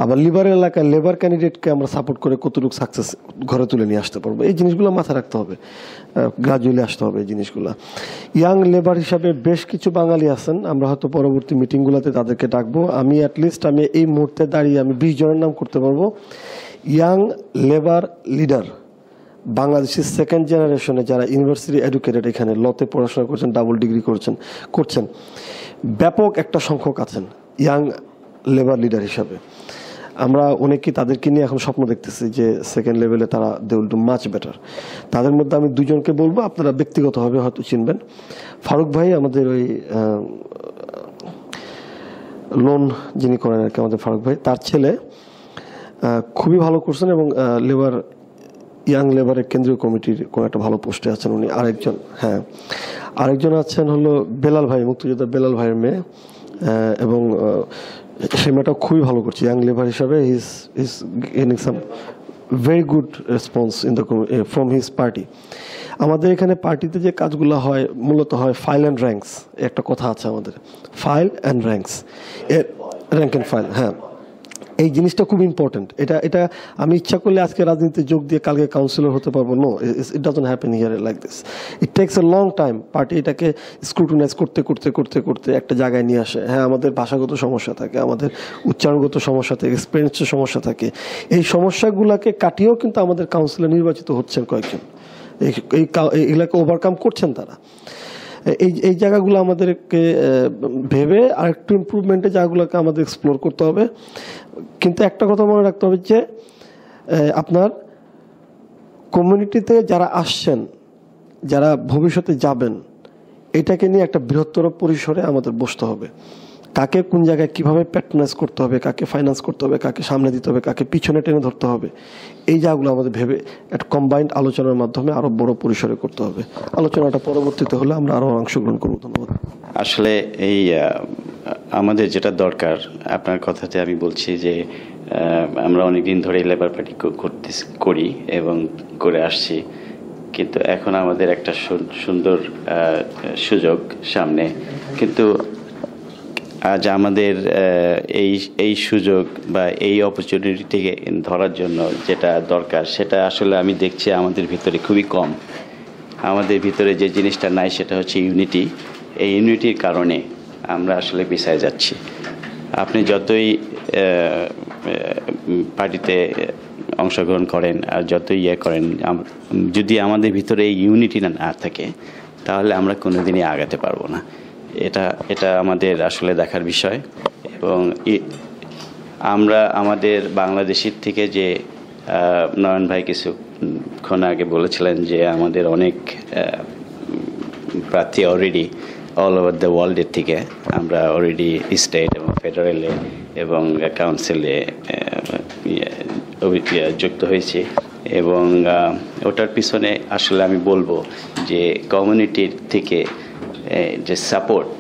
আবার লিবারেল এলাকায় লেবার ক্যান্ডিডেটকে আমরা সাপোর্ট করে কতটুকু সাকসেস ঘরে তুলে নিয়ে আসতে পারবো। এই জিনিসগুলো মাথায় রাখতে হবে, গ্রাজুয়ালি আসতে হবে এই জিনিসগুলো। ইয়াং লেবার হিসাবে বেশ কিছু বাঙালি আছেন, আমরা হয়তো পরবর্তী মিটিংগুলোতে তাদেরকে ডাকবো। আমি অ্যাটলিস্ট আমি এই মুহূর্তে দাঁড়িয়ে আমি 20 জনের নাম করতে পারবো। ইয়াং লেবার লিডার বাংলাদেশের সেকেন্ড জেনারেশনে যারা ইউনিভার্সিটি এডুকেটেড, এখানে লতে পড়াশোনা করছেন, ডাবল ডিগ্রি করছেন, ব্যাপক একটা সংখ্যক আছেন ইয়াং লেবার লিডার হিসাবে। আমরা অনেকেই তাদেরকে নিয়ে এখন স্বপ্ন দেখতেছি যে সেকেন্ড লেভেলে তারা they will do much better. তাদের মধ্যে আমি 2 জনকে বলবো, আপনারা ব্যক্তিগতভাবে হয়তো চিনবেন। ফারুক ভাই আমাদের ওই লোন যিনি করেন আর কি, আমাদের ফারুক ভাই, তার ছেলে খুবই ভালো করছেন এবং ইয়াং লেবারের কেন্দ্রীয় কমিটির কোনো একটা ভালো পোস্টে আছেন উনি। আরেকজন আছেন হলো বেলাল ভাই, মুক্তিযোদ্ধা বেলাল ভাইয়ের মেয়ে, এবং সে মেয়েটাও খুবই ভালো করছে ইয়াং লেবার হিসাবে। Is gaining some very good response from his party. আমাদের এখানে পার্টিতে যে কাজগুলো হয় মূলত হয় ফাইল অ্যান্ড র্যাঙ্কস, একটা কথা আছে আমাদের, file and ranks, rank and file. হ্যাঁ, এই জিনিসটা খুব ইম্পর্টেন্ট। এটা আমি ইচ্ছা করলে আজকে রাজনীতিতে যোগ দিয়ে কালকে কাউন্সিলর হতে পারবো, no, it doesn't happen here like this. It takes a long time. Party এটাকে স্ক্রুটিনাইজ করতে একটা জায়গায় নিয়ে আসে। হ্যাঁ, আমাদের ভাষাগত সমস্যা থাকে, আমাদের উচ্চারণগত সমস্যা থাকে, এক্সপিরিয়েন্সের সমস্যা থাকে। এই সমস্যাগুলোকে কাটিয়েও কিন্তু আমাদের কাউন্সিলর নির্বাচিত হচ্ছেন কয়েকজন, এগুলাকে ওভারকাম করছেন তারা। এই জায়গাগুলো আমাদেরকে ভেবে আরেকটু ইমপ্রুভমেন্টের জায়গাগুলোকে আমাদের এক্সপ্লোর করতে হবে। কিন্তু একটা কথা মনে রাখতে হবে যে আপনার কমিউনিটিতে যারা আসছেন, যারা ভবিষ্যতে যাবেন, এটাকে নিয়ে একটা বৃহত্তর পরিসরে আমাদের বসতে হবে। কাকে কোন জায়গায় কিভাবে প্যাট্রোনাইজ করতে হবে, কাকে ফাইন্যান্স করতে হবে, কাকে সামনে দিতে হবে, কাকে পিছনে টেনে ধরতে হবে, এই জায়গাগুলো আমাদের ভেবে একটা কম্বাইন্ড আলোচনার মাধ্যমে আরো বড় পরিসরে করতে হবে। আলোচনাটা পরবর্তীতে হলে আমরা আরো অংশগ্রহণ করব। ধন্যবাদ। আসলে এই আমাদের যেটা দরকার, আপনার কথাতে আমি বলছি যে আমরা অনেকদিন ধরে লেবার পার্টি করি এবং করে আসছি, কিন্তু এখন আমাদের একটা সুন্দর সুযোগ সামনে। কিন্তু আজ আমাদের এই সুযোগ বা এই অপরচুনিটিকে ধরার জন্য যেটা দরকার, সেটা আসলে আমি দেখছি আমাদের ভিতরে খুবই কম। আমাদের ভিতরে যে জিনিসটা নাই সেটা হচ্ছে ইউনিটি। এই ইউনিটির কারণে আমরা আসলে পিছিয়ে যাচ্ছি। আপনি যতই পার্টিতে অংশগ্রহণ করেন আর যত করেন, যদি আমাদের ভিতরে এই ইউনিটি না থাকে তাহলে আমরা কোনোদিনই আগাতে পারবো না। এটা আমাদের আসলে দেখার বিষয়। এবং আমরা আমাদের বাংলাদেশের থেকে যে নয়ন ভাই কিছুক্ষণ আগে বলেছিলেন যে আমাদের অনেক প্রার্থী অলরেডি অল ওভার দ্য ওয়ার্ল্ডের থেকে আমরা অলরেডি স্টেট এবং ফেডারেলে এবং কাউন্সিলে যুক্ত হয়েছি। এবং ওটার পিছনে আসলে আমি বলবো যে কমিউনিটির থেকে যে সাপোর্ট,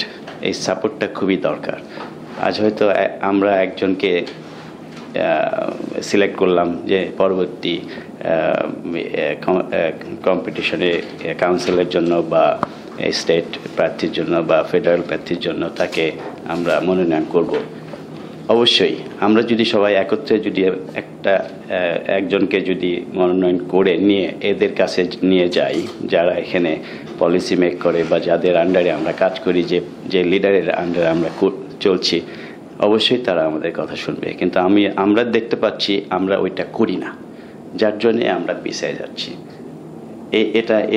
এই সাপোর্টটা খুবই দরকার। আজ হয়তো আমরা একজনকে সিলেক্ট করলাম যে পরবর্তী কম্পিটিশনে কাউন্সিলের জন্য বা স্টেট প্রার্থীর জন্য বা ফেডারেল প্রার্থীর জন্য তাকে আমরা মনোনয়ন করব। অবশ্যই আমরা যদি সবাই একত্রে যদি একজনকে যদি মনোনয়ন করে নিয়ে এদের কাছে নিয়ে যাই, যারা এখানে পলিসি মেক করে বা যাদের আন্ডারে আমরা কাজ করি, যে লিডারের আন্ডারে আমরা চলছি, অবশ্যই তারা আমাদের কথা শুনবে। কিন্তু আমরা দেখতে পাচ্ছি আমরা ওইটা করি না, যার জন্যে আমরা পিছিয়ে যাচ্ছি।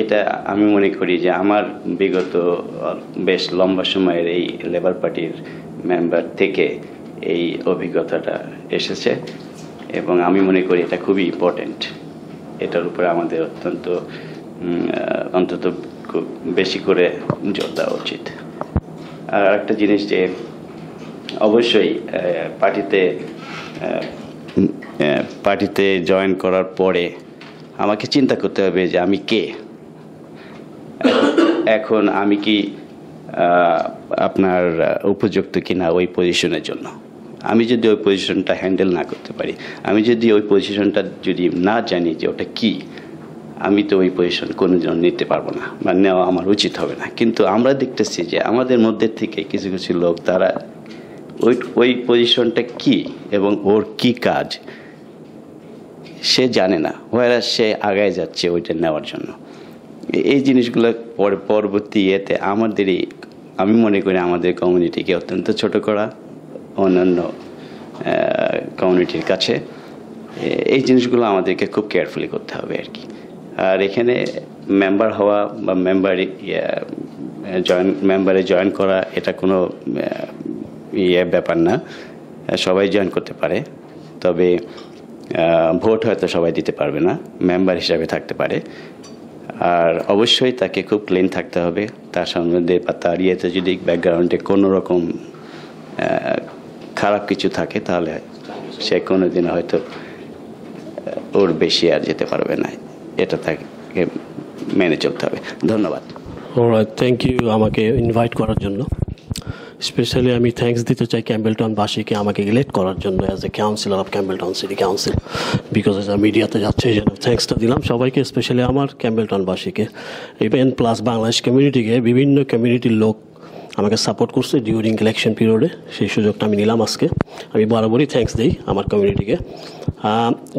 এটা আমি মনে করি যে আমার বিগত বেশ লম্বা সময়ের এই লেবার পার্টির মেম্বার থেকে এই অভিজ্ঞতাটা এসেছে এবং আমি মনে করি এটা খুবই ইম্পর্টেন্ট। এটার উপরে আমাদের অন্তত খুব বেশি করে জোর দেওয়া উচিত। আর একটা জিনিস যে অবশ্যই পার্টিতে জয়েন করার পরে আমাকে চিন্তা করতে হবে যে আমি কে, এখন আমি কি আপনার উপযুক্ত কিনা ওই পজিশনের জন্য। আমি যদি ওই পজিশনটা হ্যান্ডেল না করতে পারি, আমি যদি ওই পজিশনটা যদি না জানি যে ওটা কি, আমি তো ওই পজিশন কোনো জন নিতে পারবো না বা নেওয়া আমার উচিত হবে না। কিন্তু আমরা দেখতেছি যে আমাদের মধ্যে থেকে কিছু কিছু লোক তারা ওই পজিশনটা কি এবং ওর কি কাজ সে জানে না, ওরা সে আগায় যাচ্ছে ওইটা নেওয়ার জন্য। এই জিনিসগুলো পরবর্তী আমাদেরই, আমি মনে করি আমাদের কমিউনিটিকে অত্যন্ত ছোট করা অন্যান্য কমিউনিটির কাছে। এই জিনিসগুলো আমাদেরকে খুব কেয়ারফুলি করতে হবে আর কি। আর এখানে মেম্বার হওয়া বা মেম্বারে জয়েন করা এটা কোনো ব্যাপার না, সবাই জয়েন করতে পারে। তবে ভোট হয়তো সবাই দিতে পারবে না, মেম্বার হিসাবে থাকতে পারে। আর অবশ্যই তাকে খুব ক্লিন থাকতে হবে, তার সম্বন্ধে বা তার যদি ব্যাকগ্রাউন্ডে কোনো রকম খারাপ কিছু থাকে তাহলে সে কোনোদিন হয়তো ওর বেশি আর যেতে পারবে না। এটা তাকে মেনে চলতে হবে। ধন্যবাদ। অলরাইট, থ্যাংক ইউ আমাকে ইনভাইট করার জন্য। স্পেশালি আমি থ্যাঙ্কস দিতে চাই ক্যাম্বেলটাউনবাসীকে আমাকে ইলেক্ট করার জন্য as a councillor of Campbelltown city council. Because as মিডিয়াতে যাচ্ছে এই জন্য থ্যাঙ্কসটা দিলাম সবাইকে, স্পেশালি আমার ক্যাম্বেলটাউনবাসীকে। ইভেন প্লাস বাংলাদেশ কমিউনিটিকে, বিভিন্ন কমিউনিটির লোক আমাকে সাপোর্ট করছে ডিউরিং ইলেকশন পিরিয়ডে, সেই সুযোগটা আমি নিলাম আজকে। আমি বরাবরই থ্যাঙ্কস দিই আমার কমিউনিটিকে।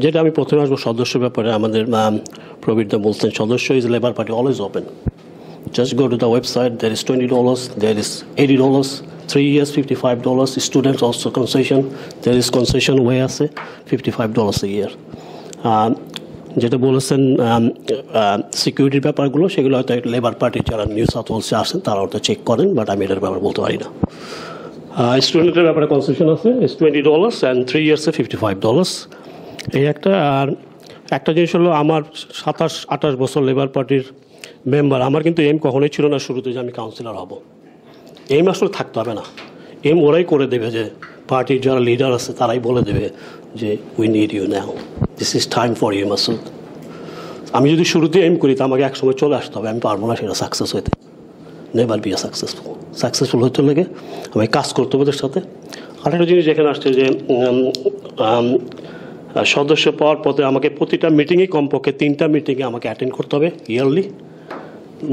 যেটা আমি প্রথমে আসবো সদস্য ব্যাপারে, আমাদের প্রবীরদা বলছেন সদস্য is labour party always open. Just go to the website, there is $20, there is $80, 3 years $55, students also concession, there is concession way আছে $55 a year. যেটা বলেছেন সিকিউরিটির ব্যাপারগুলো, সেগুলো হয়তো লেবার পার্টির যারা নিউ সাউথ ওয়েলসে আসেন তারা হয়তো চেক করেন, বাট আমি এটার ব্যাপারে বলতে পারি না। স্টুডেন্টের ব্যাপারে কনসেশন আছে $20 and 3 years $55 এই একটা। আর একটা জিনিস হলো আমার 27-28 বছর লেবার পার্টির মেম্বার, আমার কিন্তু এম কখনোই ছিল না শুরুতে যে আমি কাউন্সিলর হব। এম আসলে থাকতে হবে না, এম ওরাই করে দেবে, যে পার্টির যারা লিডার আছে তারাই বলে দেবে যে we need you now, this is time for you Masud. আমি যদি শুরুতে এম করি তা আমাকে একসময় চলে আসতে হবে, আমি পারবো না সেটা সাকসেস হইতে। নেভার বি সাকসেসফুল হতে লাগে আমি কাজ করতে হবে ওদের সাথে। আরেকটা জিনিস যেখানে আসছে যে সদস্য পাওয়ার পথে আমাকে প্রতিটা মিটিংয়ে কমপক্ষে 3টা মিটিংয়ে আমাকে অ্যাটেন্ড করতে হবে ইয়ারলি,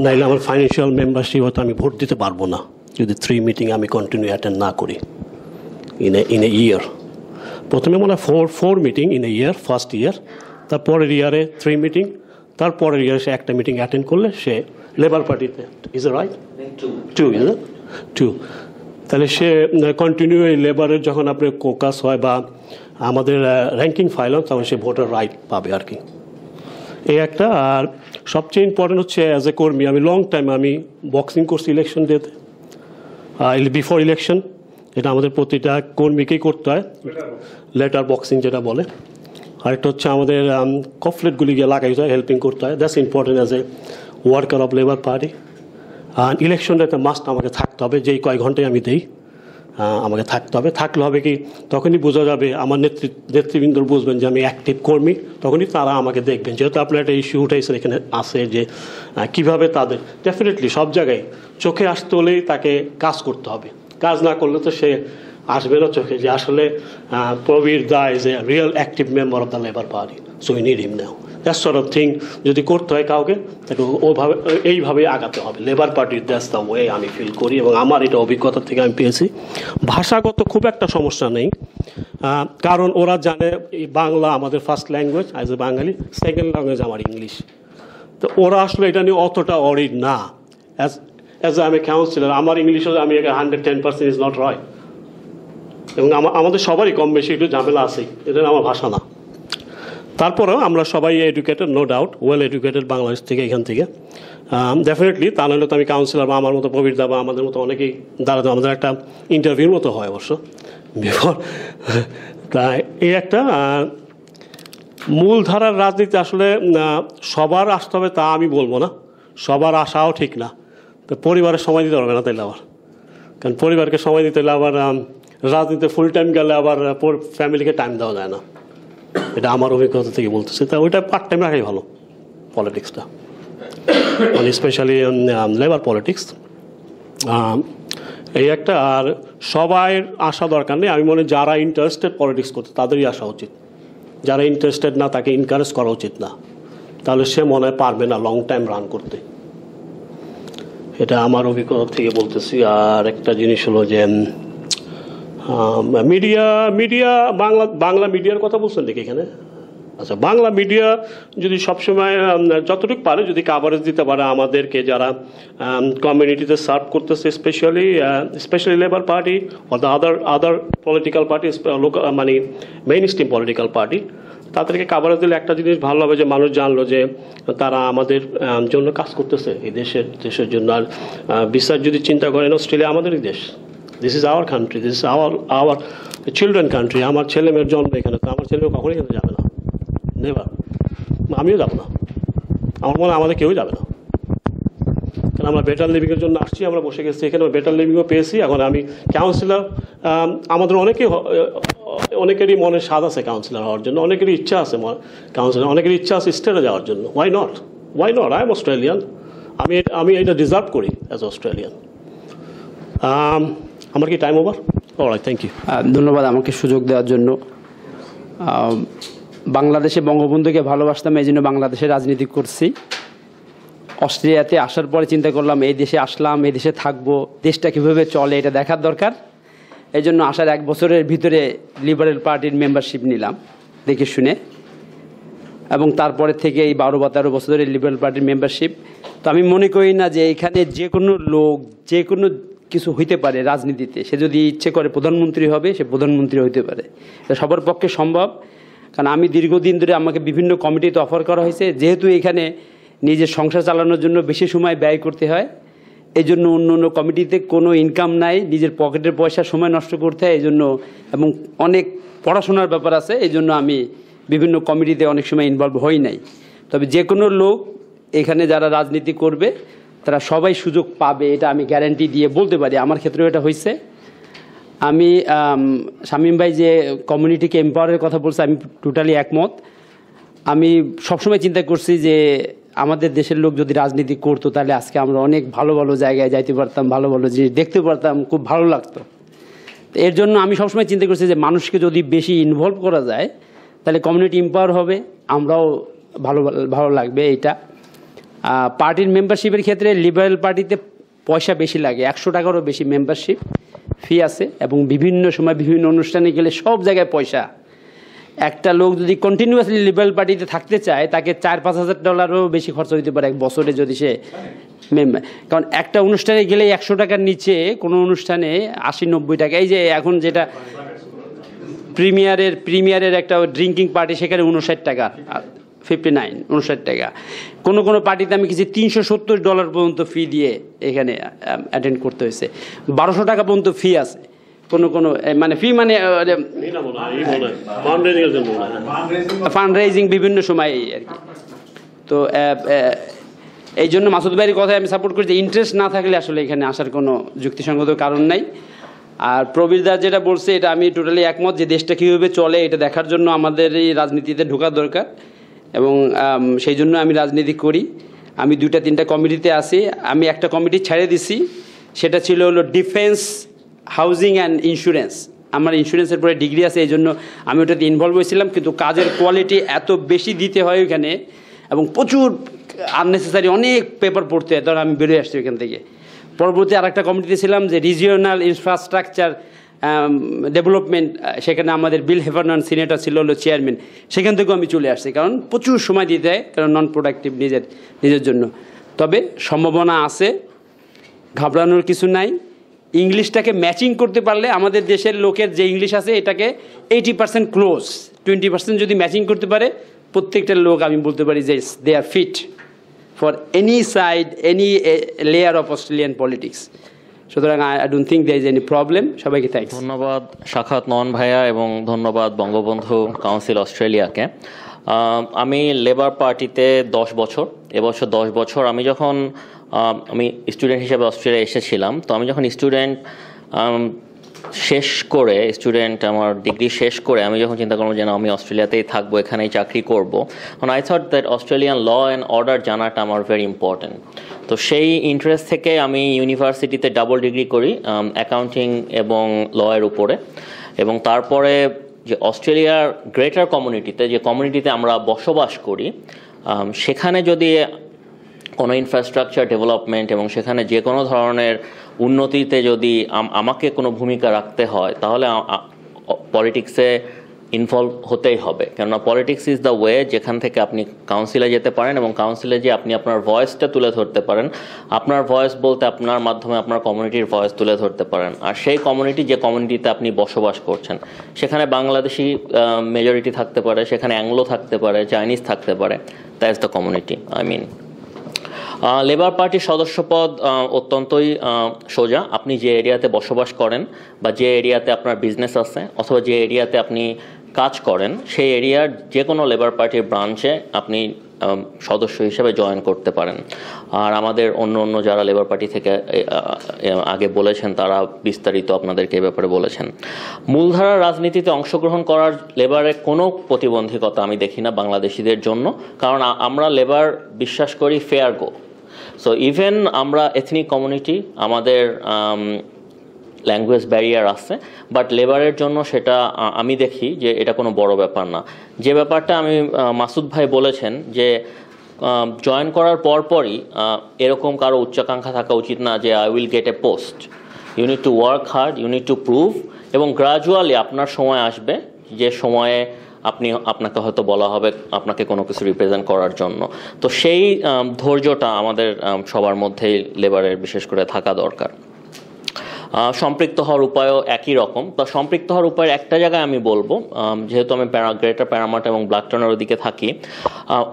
নাইলে আমার ফাইন্যান্সিয়াল মেম্বারশিপ হয়তো আমি ভোট দিতে পারবো না যদি 3 মিটিং আমি কন্টিনিউ অ্যাটেন্ড না করি ইন এ ইয়ার। প্রথমে মনে হয় 4 meeting in a year, first year, তারপরের ইয়ারে 3 মিটিং, তারপরের ইয়ারে সে একটা মিটিং অ্যাটেন্ড করলে সে লেবার পার্টিতে, ইজ এ রাইট 2 তাহলে সে কন্টিনিউ এই লেবারের যখন আপনার কোকাস হয় বা আমাদের র্যাঙ্কিং ফাইল তখন সে ভোটার রাইট পাবে আর কি। এই একটা। আর সবচেয়ে ইম্পর্টেন্ট হচ্ছে অ্যাজ এ কর্মী আমি লং টাইম আমি বক্সিং করছি ইলেকশন ডেতে, বিফোর ইলেকশন। এটা আমাদের প্রতিটা কর্মীকেই করতে হয়, লেটার বক্সিং যেটা বলে। আরেকটা হচ্ছে আমাদের কফলেটগুলি গিয়ে লাগাইতে হয়, হেল্পিং করতে হয়। That's important as a worker of Labour Party. আর ইলেকশনটা একটা মাস্ট আমাকে থাকতে হবে, যেই কয়েক ঘন্টায় আমি দিই আমাকে থাকতে হবে। থাকলে হবে কি, তখনই বোঝা যাবে, আমার নেতৃবৃন্দ বুঝবেন যে আমি অ্যাক্টিভ কর্মী, তখনই তারা আমাকে দেখবেন। যেহেতু আপনার একটা ইস্যু উঠাইছেন এখানে আছে যে কীভাবে তাদের ডেফিনেটলি সব জায়গায় চোখে আসতে হলেই তাকে কাজ করতে হবে। কাজ না করলে তো সে আসবে না চোখে যে আসলে Prabir da is a real active member of the Labour Party, so we need him now. That's sort of thing যদি করতে হয় কাউকে, তাকে ওভাবে এইভাবেই আগাতে হবে। লেবার পার্টির দ্যাটস দ্য ওয়ে আমি ফিল করি, এবং আমার এটা অভিজ্ঞতা থেকে আমি পেয়েছি। ভাষাগত খুব একটা সমস্যা নেই, কারণ ওরা জানে বাংলা আমাদের first language as a Bangali, second language আমার ইংলিশ। তো ওরা আসলে এটা নিয়ে অতটা অরিড না। As I am a councillor, আমার ইংলিশও আমি 110% ইজ নট রাইট, এবং আমাদের সবারই কম বেশি একটু ঝামেলা আছেই, এটা আমার ভাষা না। তারপরেও আমরা সবাই educated, no doubt, well educated Bangladesh থেকে, এখান থেকে ডেফিনেটলি। তা নাহলে তো আমি কাউন্সিলর বা আমার মতো প্রবীর দা বা আমাদের মতো অনেকেই দাঁড়াতে, আমাদের একটা ইন্টারভিউর মতো হয় অবশ্য বিফোর। তাই এই একটা মূলধারার রাজনীতি আসলে সবার আসতে হবে তা আমি বলবো না, সবার আসাও ঠিক না। তো পরিবারের সময় দিতে পারবে না তাইলে আবার, কারণ পরিবারকে সময় দিতে হলে আবার রাজনীতিতে ফুল টাইম গেলে আবার ফ্যামিলিকে টাইম দেওয়া যায় না। এটা আমার অভিজ্ঞতা থেকে বলতেছি। তা ওইটা পার্ট টাইম রাখাই ভালো পলিটিক্সটা, মানে স্পেশালি লেবার পলিটিক্স। এই একটা। আর সবাই আসা দরকার নেই, আমি মনে হয় যারা ইন্টারেস্টেড পলিটিক্স করতে তাদেরই আসা উচিত। যারা ইন্টারেস্টেড না তাকে এনকারেজ করা উচিত না, তাহলে সে মনে হয় পারবে না লং টাইম রান করতে। এটা আমার অভিজ্ঞতা থেকে বলতেছি। আর একটা জিনিস হলো যে মিডিয়া বাংলা মিডিয়ার কথা বলছেন নাকি এখানে? আচ্ছা, বাংলা মিডিয়া যদি সবসময় যতটুকু পারে যদি কাভারেজ দিতে পারে আমাদেরকে, যারা কমিউনিটিতে সার্ভ করতেছে, specially labour party or the other political party, মানে মেইন স্ট্রিম পলিটিক্যাল পার্টি, তাদেরকে কাভারেজ দিলে একটা জিনিস ভালো হবে যে মানুষ জানলো যে তারা আমাদের জন্য কাজ করতেছে, এই দেশের জন্য। আর বিশ্বাস যদি চিন্তা করেন, অস্ট্রেলিয়া আমাদেরই দেশ, this is our country, this is our children country. আমার ছেলে মেয়ের জন্ম এখানে, তো আমার ছেলে মেয়ে কখনোই এখানে যাবে না, নেভার। আমিও যাব না, আমার মনে হয় আমাদের কেউই যাবে না, কারণ আমরা বেটার লিভিংয়ের জন্য আসছি, আমরা বসে গেছি এখানে, বেটার লিভিংও পেয়েছি। এখন আমি কাউন্সিলর, আমাদের অনেকেরই মনে স্বাদ আছে কাউন্সিলর হওয়ার জন্য, অনেকেরই ইচ্ছা আছে কাউন্সিলর, অনেকের ইচ্ছা আছে স্টেটে যাওয়ার জন্য। Why not, I am Australian, আমি এটা ডিজার্ভ করি অ্যাজ অস্ট্রেলিয়ান। আমার কি time over? Alright, thank you. ধন্যবাদ আমাকে সুযোগ দেওয়ার জন্য। বাংলাদেশে বঙ্গবন্ধুকে ভালোবাসতাম, এই জন্য বাংলাদেশে রাজনীতি করছি। অস্ট্রেলিয়াতে আসার পরে চিন্তা করলাম এই দেশে আসলাম, এই দেশে থাকবো, দেশটা কীভাবে চলে এটা দেখার দরকার। এই জন্য আসার 1 বছরের ভিতরে লিবারেল পার্টির মেম্বারশিপ নিলাম দেখে শুনে, এবং তারপরে থেকে এই 12 বা 13 বছরের লিবারেল পার্টির মেম্বারশিপ। তো আমি মনে করি না যে এখানে যে কোনো লোক যে কোনো কিছু হইতে পারে রাজনীতিতে, সে যদি ইচ্ছে করে প্রধানমন্ত্রী হবে, সে প্রধানমন্ত্রী হইতে পারে, এটা সবার পক্ষে সম্ভব। কারণ আমি দীর্ঘদিন ধরে আমাকে বিভিন্ন কমিটিতে অফার করা হয়েছে, যেহেতু এখানে নিজের সংসার চালানোর জন্য বেশি সময় ব্যয় করতে হয়, এই জন্য অন্য অন্য কমিটিতে কোনো ইনকাম নাই, নিজের পকেটের পয়সা সময় নষ্ট করতে হয় এই জন্য, এবং অনেক পড়াশোনার ব্যাপার আছে, এই জন্য আমি বিভিন্ন কমিটিতে অনেক সময় ইনভলভ হই নাই। তবে যে কোনো লোক এখানে যারা রাজনীতি করবে তারা সবাই সুযোগ পাবে, এটা আমি গ্যারান্টি দিয়ে বলতে পারি। আমার ক্ষেত্রেও এটা হয়েছে। আমি শামীম ভাই যে কমিউনিটিকে এম্পাওয়ারের কথা বলছে, আমি টোটালি একমত। আমি সবসময় চিন্তা করছি যে আমাদের দেশের লোক যদি রাজনীতি করতো তাহলে আজকে আমরা অনেক ভালো ভালো জায়গায় যাইতে পারতাম, ভালো ভালো জিনিস দেখতে পারতাম, খুব ভালো লাগতো। এর জন্য আমি সবসময় চিন্তা করছি যে মানুষকে যদি বেশি ইনভলভ করা যায় তাহলে কমিউনিটি এম্পাওয়ার হবে, আমরাও ভালো লাগবে। এইটা পার্টির মেম্বারশিপের ক্ষেত্রে লিবারেল পার্টিতে পয়সা বেশি লাগে, 100 টাকারও বেশি মেম্বারশিপ ফি আছে, এবং বিভিন্ন সময় বিভিন্ন অনুষ্ঠানে গেলে সব জায়গায় পয়সা। একটা লোক যদি কন্টিনিউয়াসলি লিবারেল পার্টিতে থাকতে চায় তাকে $4-5 হাজার বেশি খরচ হইতে পারে 1 বছরে যদি সে মেম্বার। কারণ একটা অনুষ্ঠানে গেলে 100 টাকার নিচে কোনো অনুষ্ঠানে 80-90 টাকা, এই যে এখন যেটা প্রিমিয়ারের একটা ড্রিঙ্কিং পার্টি, সেখানে 59 টাকা, 59 টাকা। কোনো পার্টিতে আমি কিছু $370 পর্যন্ত ফি দিয়ে এখানে অ্যাটেন্ড করতে হয়েছে। 1200 টাকা পর্যন্ত ফি আছে কোনো মানে ফি মানে ফান্ড রেজিং বিভিন্ন সময় আর কি। তো এই জন্য মাসুদ ভাইয়ের কথায় আমি সাপোর্ট করি যে ইন্টারেস্ট না থাকলে আসলে এখানে আসার কোনো যুক্তিসঙ্গত কারণ নাই। আর প্রবীরদা যেটা বলছে এটা আমি টোটালি একমত, যে দেশটা কীভাবে চলে এটা দেখার জন্য আমাদের এই রাজনীতিতে ঢোকা দরকার, এবং সেই জন্য আমি রাজনীতি করি। আমি 2-3টা কমিটিতে আছি। আমি একটা কমিটি ছেড়ে দিছি, সেটা ছিল হলো ডিফেন্স, হাউজিং অ্যান্ড ইন্স্যুরেন্স। আমার ইন্স্যুরেন্সের পরে ডিগ্রি আছে, এই জন্য আমি ওটাতে ইনভলভ হয়েছিলাম, কিন্তু কাজের কোয়ালিটি এত বেশি দিতে হয় ওইখানে, এবং প্রচুর আননেসেসারি অনেক পেপার পড়তে হয়, তখন আমি বেরিয়ে আসছি ওইখান থেকে। পরবর্তী আরেকটা কমিটিতে ছিলাম যে রিজিওনাল ইনফ্রাস্ট্রাকচার ডেভেলপমেন্ট, সেখানে আমাদের বিল হেভারনন সিনেটর ছিল হলো চেয়ারম্যান, সেখান থেকেও আমি চলে আসছি, কারণ প্রচুর সময় দিতে হয়, কারণ নন প্রোডাক্টিভ নিজের জন্য। তবে সম্ভাবনা আছে, ঘাবড়ানোর কিছু নাই। ইংলিশটাকে ম্যাচিং করতে পারলে আমাদের দেশের লোকের যে ইংলিশ আছে এটাকে 80% ক্লোজ, 20% যদি ম্যাচিং করতে পারে প্রত্যেকটা লোক, আমি বলতে পারি যে they are fit for any side, any layer of Australian politics. সুতরাং I don't think there is any problem. সবাইকে থ্যাঙ্কস। ধন্যবাদ সাখাওয়াত নন ভাইয়া, এবং ধন্যবাদ বঙ্গবন্ধু কাউন্সিল অস্ট্রেলিয়াকে। আমি লেবার পার্টিতে 10 বছর, এবছর 10 বছর। আমি যখন আমি স্টুডেন্ট হিসেবে অস্ট্রেলিয়া এসেছিলাম, তো আমি যখন আমার ডিগ্রি শেষ করে আমি যখন চিন্তা করবো যে না, আমি অস্ট্রেলিয়াতেই থাকবো, এখানেই চাকরি করবো, কারণ I thought that Australian law and order জানাটা আমার ভেরি ইম্পর্টেন্ট। তো সেই ইন্টারেস্ট থেকে আমি ইউনিভার্সিটিতে ডাবল ডিগ্রি করি অ্যাকাউন্টিং এবং লয়ের উপরে, এবং তারপরে যে অস্ট্রেলিয়ার গ্রেটার কমিউনিটিতে, যে কমিউনিটিতে আমরা বসবাস করি, সেখানে যদি কোনো ইনফ্রাস্ট্রাকচার ডেভেলপমেন্ট এবং সেখানে যে কোনো ধরনের উন্নতিতে যদি আমাকে কোনো ভূমিকা রাখতে হয়, তাহলে পলিটিক্সে ইনভলভ হতেই হবে। কেননা পলিটিক্স ইজ দ্য ওয়ে যেখান থেকে আপনি কাউন্সিলে যেতে পারেন, এবং কাউন্সিলে যে আপনি আপনার ভয়েসটা তুলে ধরতে পারেন। আপনার ভয়েস বলতে আপনার মাধ্যমে আপনার কমিউনিটির ভয়েস তুলে ধরতে পারেন। আর সেই কমিউনিটি, যে কমিউনিটিতে আপনি বসবাস করছেন, সেখানে বাংলাদেশি মেজরিটি থাকতে পারে, সেখানে অ্যাংলো থাকতে পারে, চাইনিজ থাকতে পারে, that's the community I mean. Labour পার্টির সদস্যপদ অত্যন্তই সোজা। আপনি যে এরিয়াতে বসবাস করেন, বা যে এরিয়াতে আপনার বিজনেস আছে, অথবা যে এরিয়াতে আপনি কাজ করেন, সেই এরিয়ার যে কোনো লেবার পার্টির ব্রাঞ্চে আপনি সদস্য হিসেবে জয়েন করতে পারেন। আর আমাদের অন্য যারা লেবার পার্টি থেকে আগে বলেছেন, তারা বিস্তারিত আপনাদেরকে এই ব্যাপারে বলেছেন। মূলধারার রাজনীতিতে অংশগ্রহণ করার লেবারের কোনো প্রতিবন্ধকতা আমি দেখি না বাংলাদেশিদের জন্য, কারণ আমরা লেবার বিশ্বাস করি ফেয়ার গো। সো ইভেন আমরা এথনিক কমিউনিটি, আমাদের ল্যাঙ্গুয়েজ ব্যারিয়ার আছে, বাট লেবারের জন্য সেটা আমি দেখি যে এটা কোনো বড় ব্যাপার না। যে ব্যাপারটা আমি মাসুদ ভাই বলেছেন যে জয়েন করার পরপরই এরকম কারো উচ্চাকাঙ্ক্ষা থাকা উচিত না যে I will get a post. You need to work hard, you need to prove, এবং গ্রাজুয়ালি আপনার সময় আসবে যে সময়ে আপনাকে হয়তো বলা হবে আপনাকে কোনো কিছু রিপ্রেজেন্ট করার জন্য। তো সেই ধৈর্যটা আমাদের সবার মধ্যেই লেবারের বিশেষ করে থাকা দরকার। সম্পৃক্ত হওয়ার উপায়ও একই রকম। তো সম্পৃক্ত হওয়ার উপায়ের একটা জায়গায় আমি বলবো, যেহেতু আমি গ্রেটার প্যারামাটা এবং ব্ল্যাকটাউনের ওদিকে থাকি,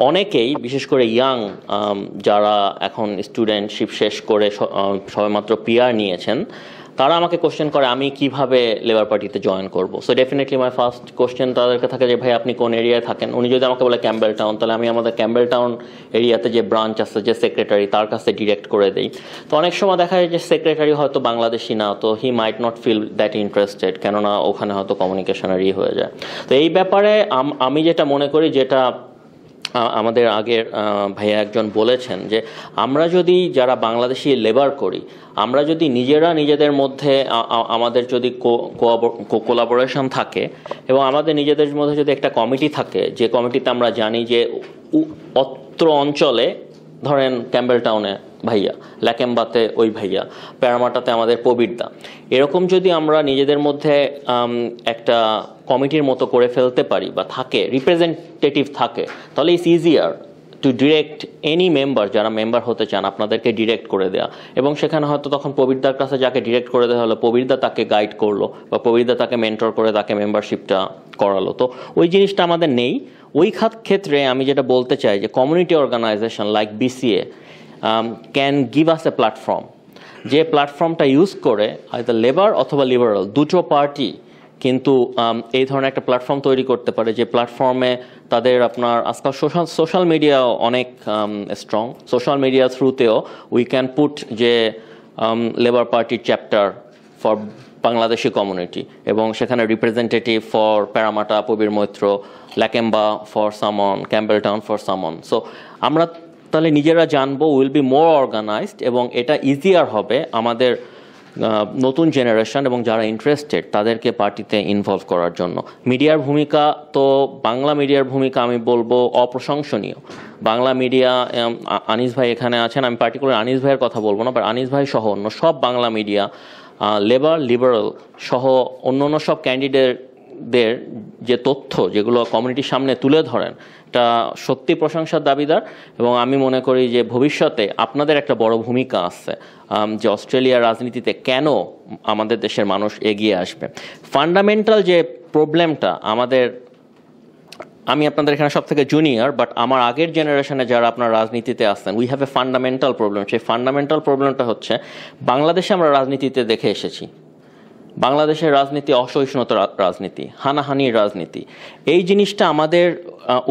অনেকেই বিশেষ করে ইয়াং যারা এখন স্টুডেন্টশিপ শেষ করে সবেমাত্র পিআর নিয়েছেন, তারা আমাকে কোশ্চেন করে আমি কিভাবে লেবার পার্টিতে জয়েন করব। So definitely my first question তাদেরকে থাকে যে ভাই আপনি কোন এরিয়ায় থাকেন। উনি যদি আমাকে বলে ক্যাম্বেল টাউন, তাহলে আমি আমাদের ক্যাম্বেল টাউন এরিয়াতে যে ব্রাঞ্চ আছে, যে সেক্রেটারি, তার কাছে ডিরেক্ট করে দেই। তো অনেক সময় দেখা যায় যে সেক্রেটারি হয়তো বাংলাদেশি না, তো he might not feel that interested, কেননা ওখানে হয়তো কমিউনিকেশনের হয়ে যায়। তো এই ব্যাপারে আমি যেটা মনে করি, যেটা আমাদের আগের ভাইয়া একজন বলেছেন, যে আমরা যদি যারা বাংলাদেশি লেবার করি, আমরা যদি নিজেদের মধ্যে আমাদের যদি কোলাবোরেশন থাকে, এবং আমাদের নিজেদের মধ্যে যদি একটা কমিটি থাকে, যে কমিটিতে আমরা জানি যে অত্র অঞ্চলে, ধরেন ক্যাম্বেল টাউনে ভাইয়া, ল্যাকেম্বাতে ওই ভাইয়া, প্যারামাটাতে আমাদের প্রবীরদা, এরকম যদি আমরা নিজেদের মধ্যে একটা কমিটির মতো করে ফেলতে পারি, বা থাকে রিপ্রেজেন্টেটিভ থাকে, তাহলে it's easier to direct any member, যারা মেম্বার হতে চান আপনাদেরকে ডিরেক্ট করে দেয়া, এবং সেখানে হয়তো তখন প্রবীরদার কাছে যাকে ডিরেক্ট করে দেওয়া হলো প্রবীরদা তাকে গাইড করলো বা প্রবীরদা তাকে মেন্টর করে তাকে মেম্বারশিপটা করালো। তো ওই জিনিসটা আমাদের নেই। ওই ক্ষেত্রে আমি যেটা বলতে চাই যে community organisation like BCA can give us a platform, যে প্ল্যাটফর্মটা ইউজ করে হয়তো লেবার অথবা লিবারাল দুটো পার্টি কিন্তু এই ধরনের একটা প্ল্যাটফর্ম তৈরি করতে পারে, যে প্ল্যাটফর্মে তাদের আপনার আজকাল সোশ্যাল মিডিয়া অনেক স্ট্রং, সোশ্যাল মিডিয়া থ্রুতেও উই ক্যান পুট যে লেবার পার্টির চ্যাপ্টার ফর বাংলাদেশি কমিউনিটি, এবং সেখানে representative for Parramatta, Prabir Maitra, Lakemba for someone, Campbelltown for someone. So আমরা তাহলে নিজেরা জানবো, উইল বি মোর অর্গানাইজড, এবং এটা ইজিয়ার হবে আমাদের নতুন জেনারেশন এবং যারা ইন্টারেস্টেড তাদেরকে পার্টিতে ইনভলভ করার জন্য। মিডিয়ার ভূমিকা তো, বাংলা মিডিয়ার ভূমিকা আমি বলবো অপ্রশংসনীয়। বাংলা মিডিয়া, আনিস ভাই এখানে আছেন, আমি পার্টিকুলার আনিস ভাইয়ের কথা বলবো না, বাট আনিস ভাই সহ অন্য সব বাংলা মিডিয়া, লেবার, লিবারাল সহ অন্য সব ক্যান্ডিডেটদের যে তথ্য যেগুলো কমিউনিটির সামনে তুলে ধরেন, এটা সত্যি প্রশংসার দাবিদার। এবং আমি মনে করি যে ভবিষ্যতে আপনাদের একটা বড় ভূমিকা আছে যে অস্ট্রেলিয়ার রাজনীতিতে কেন আমাদের দেশের মানুষ এগিয়ে আসবে। ফান্ডামেন্টাল যে প্রবলেমটা আমাদের, আমি আপনাদের এখানে সব থেকে জুনিয়র, বাট আমার আগের জেনারেশনে যারা আপনার রাজনীতিতে আসছেন, we have a fundamental problem. সেই ফান্ডামেন্টাল প্রবলেমটা হচ্ছে বাংলাদেশে আমরা রাজনীতিতে দেখে এসেছি, বাংলাদেশের রাজনীতি অসহিষ্ণুতার রাজনীতি, হানাহানির রাজনীতি। এই জিনিসটা আমাদের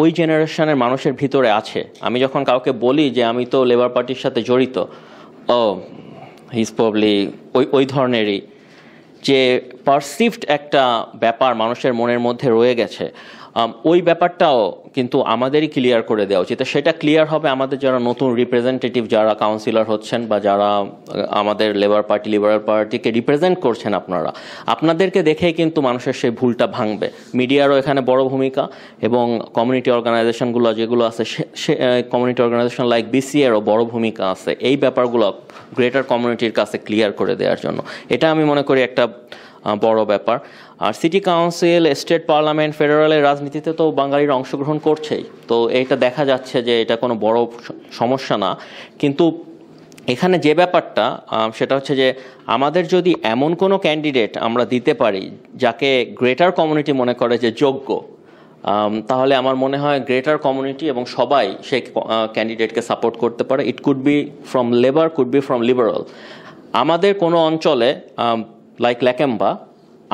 ওই জেনারেশনের মানুষের ভিতরে আছে। আমি যখন কাউকে বলি যে আমি তো লেবার পার্টির সাথে জড়িত, ও হিজ প্রবলি ওই ধরনেরই যে পারসিভড একটা ব্যাপার মানুষের মনের মধ্যে রয়ে গেছে, ওই ব্যাপারটাও কিন্তু আমাদেরই ক্লিয়ার করে দেওয়া উচিত। সেটা ক্লিয়ার হবে আমাদের যারা নতুন রিপ্রেজেন্টেটিভ, যারা কাউন্সিলর হচ্ছেন বা যারা আমাদের লেবার পার্টি, লিবারাল পার্টিকে রিপ্রেজেন্ট করছেন, আপনাদেরকে দেখেই কিন্তু মানুষের সেই ভুলটা ভাঙবে। মিডিয়ারও এখানে বড় ভূমিকা, এবং কমিউনিটি অর্গানাইজেশনগুলো যেগুলো আছে, সে কমিউনিটি অর্গানাইজেশন লাইক বিসিএরও বড় ভূমিকা আছে এই ব্যাপারগুলো গ্রেটার কমিউনিটির কাছে ক্লিয়ার করে দেওয়ার জন্য। এটা আমি মনে করি একটা বড় ব্যাপার। আর সিটি কাউন্সিল, স্টেট পার্লামেন্ট, ফেডারেলের রাজনীতিতে তো বাঙালিরা অংশগ্রহণ করছেই, তো এটা দেখা যাচ্ছে যে এটা কোনো বড় সমস্যা না। কিন্তু এখানে যে ব্যাপারটা সেটা হচ্ছে যে আমাদের যদি এমন কোনো ক্যান্ডিডেট আমরা দিতে পারি যাকে গ্রেটার কমিউনিটি মনে করে যে যোগ্য, তাহলে আমার মনে হয় গ্রেটার কমিউনিটি এবং সবাই সেই ক্যান্ডিডেটকে সাপোর্ট করতে পারে। It could be from labour, could be from liberal. আমাদের কোনো অঞ্চলে লাইক ল্যাকেম্বা,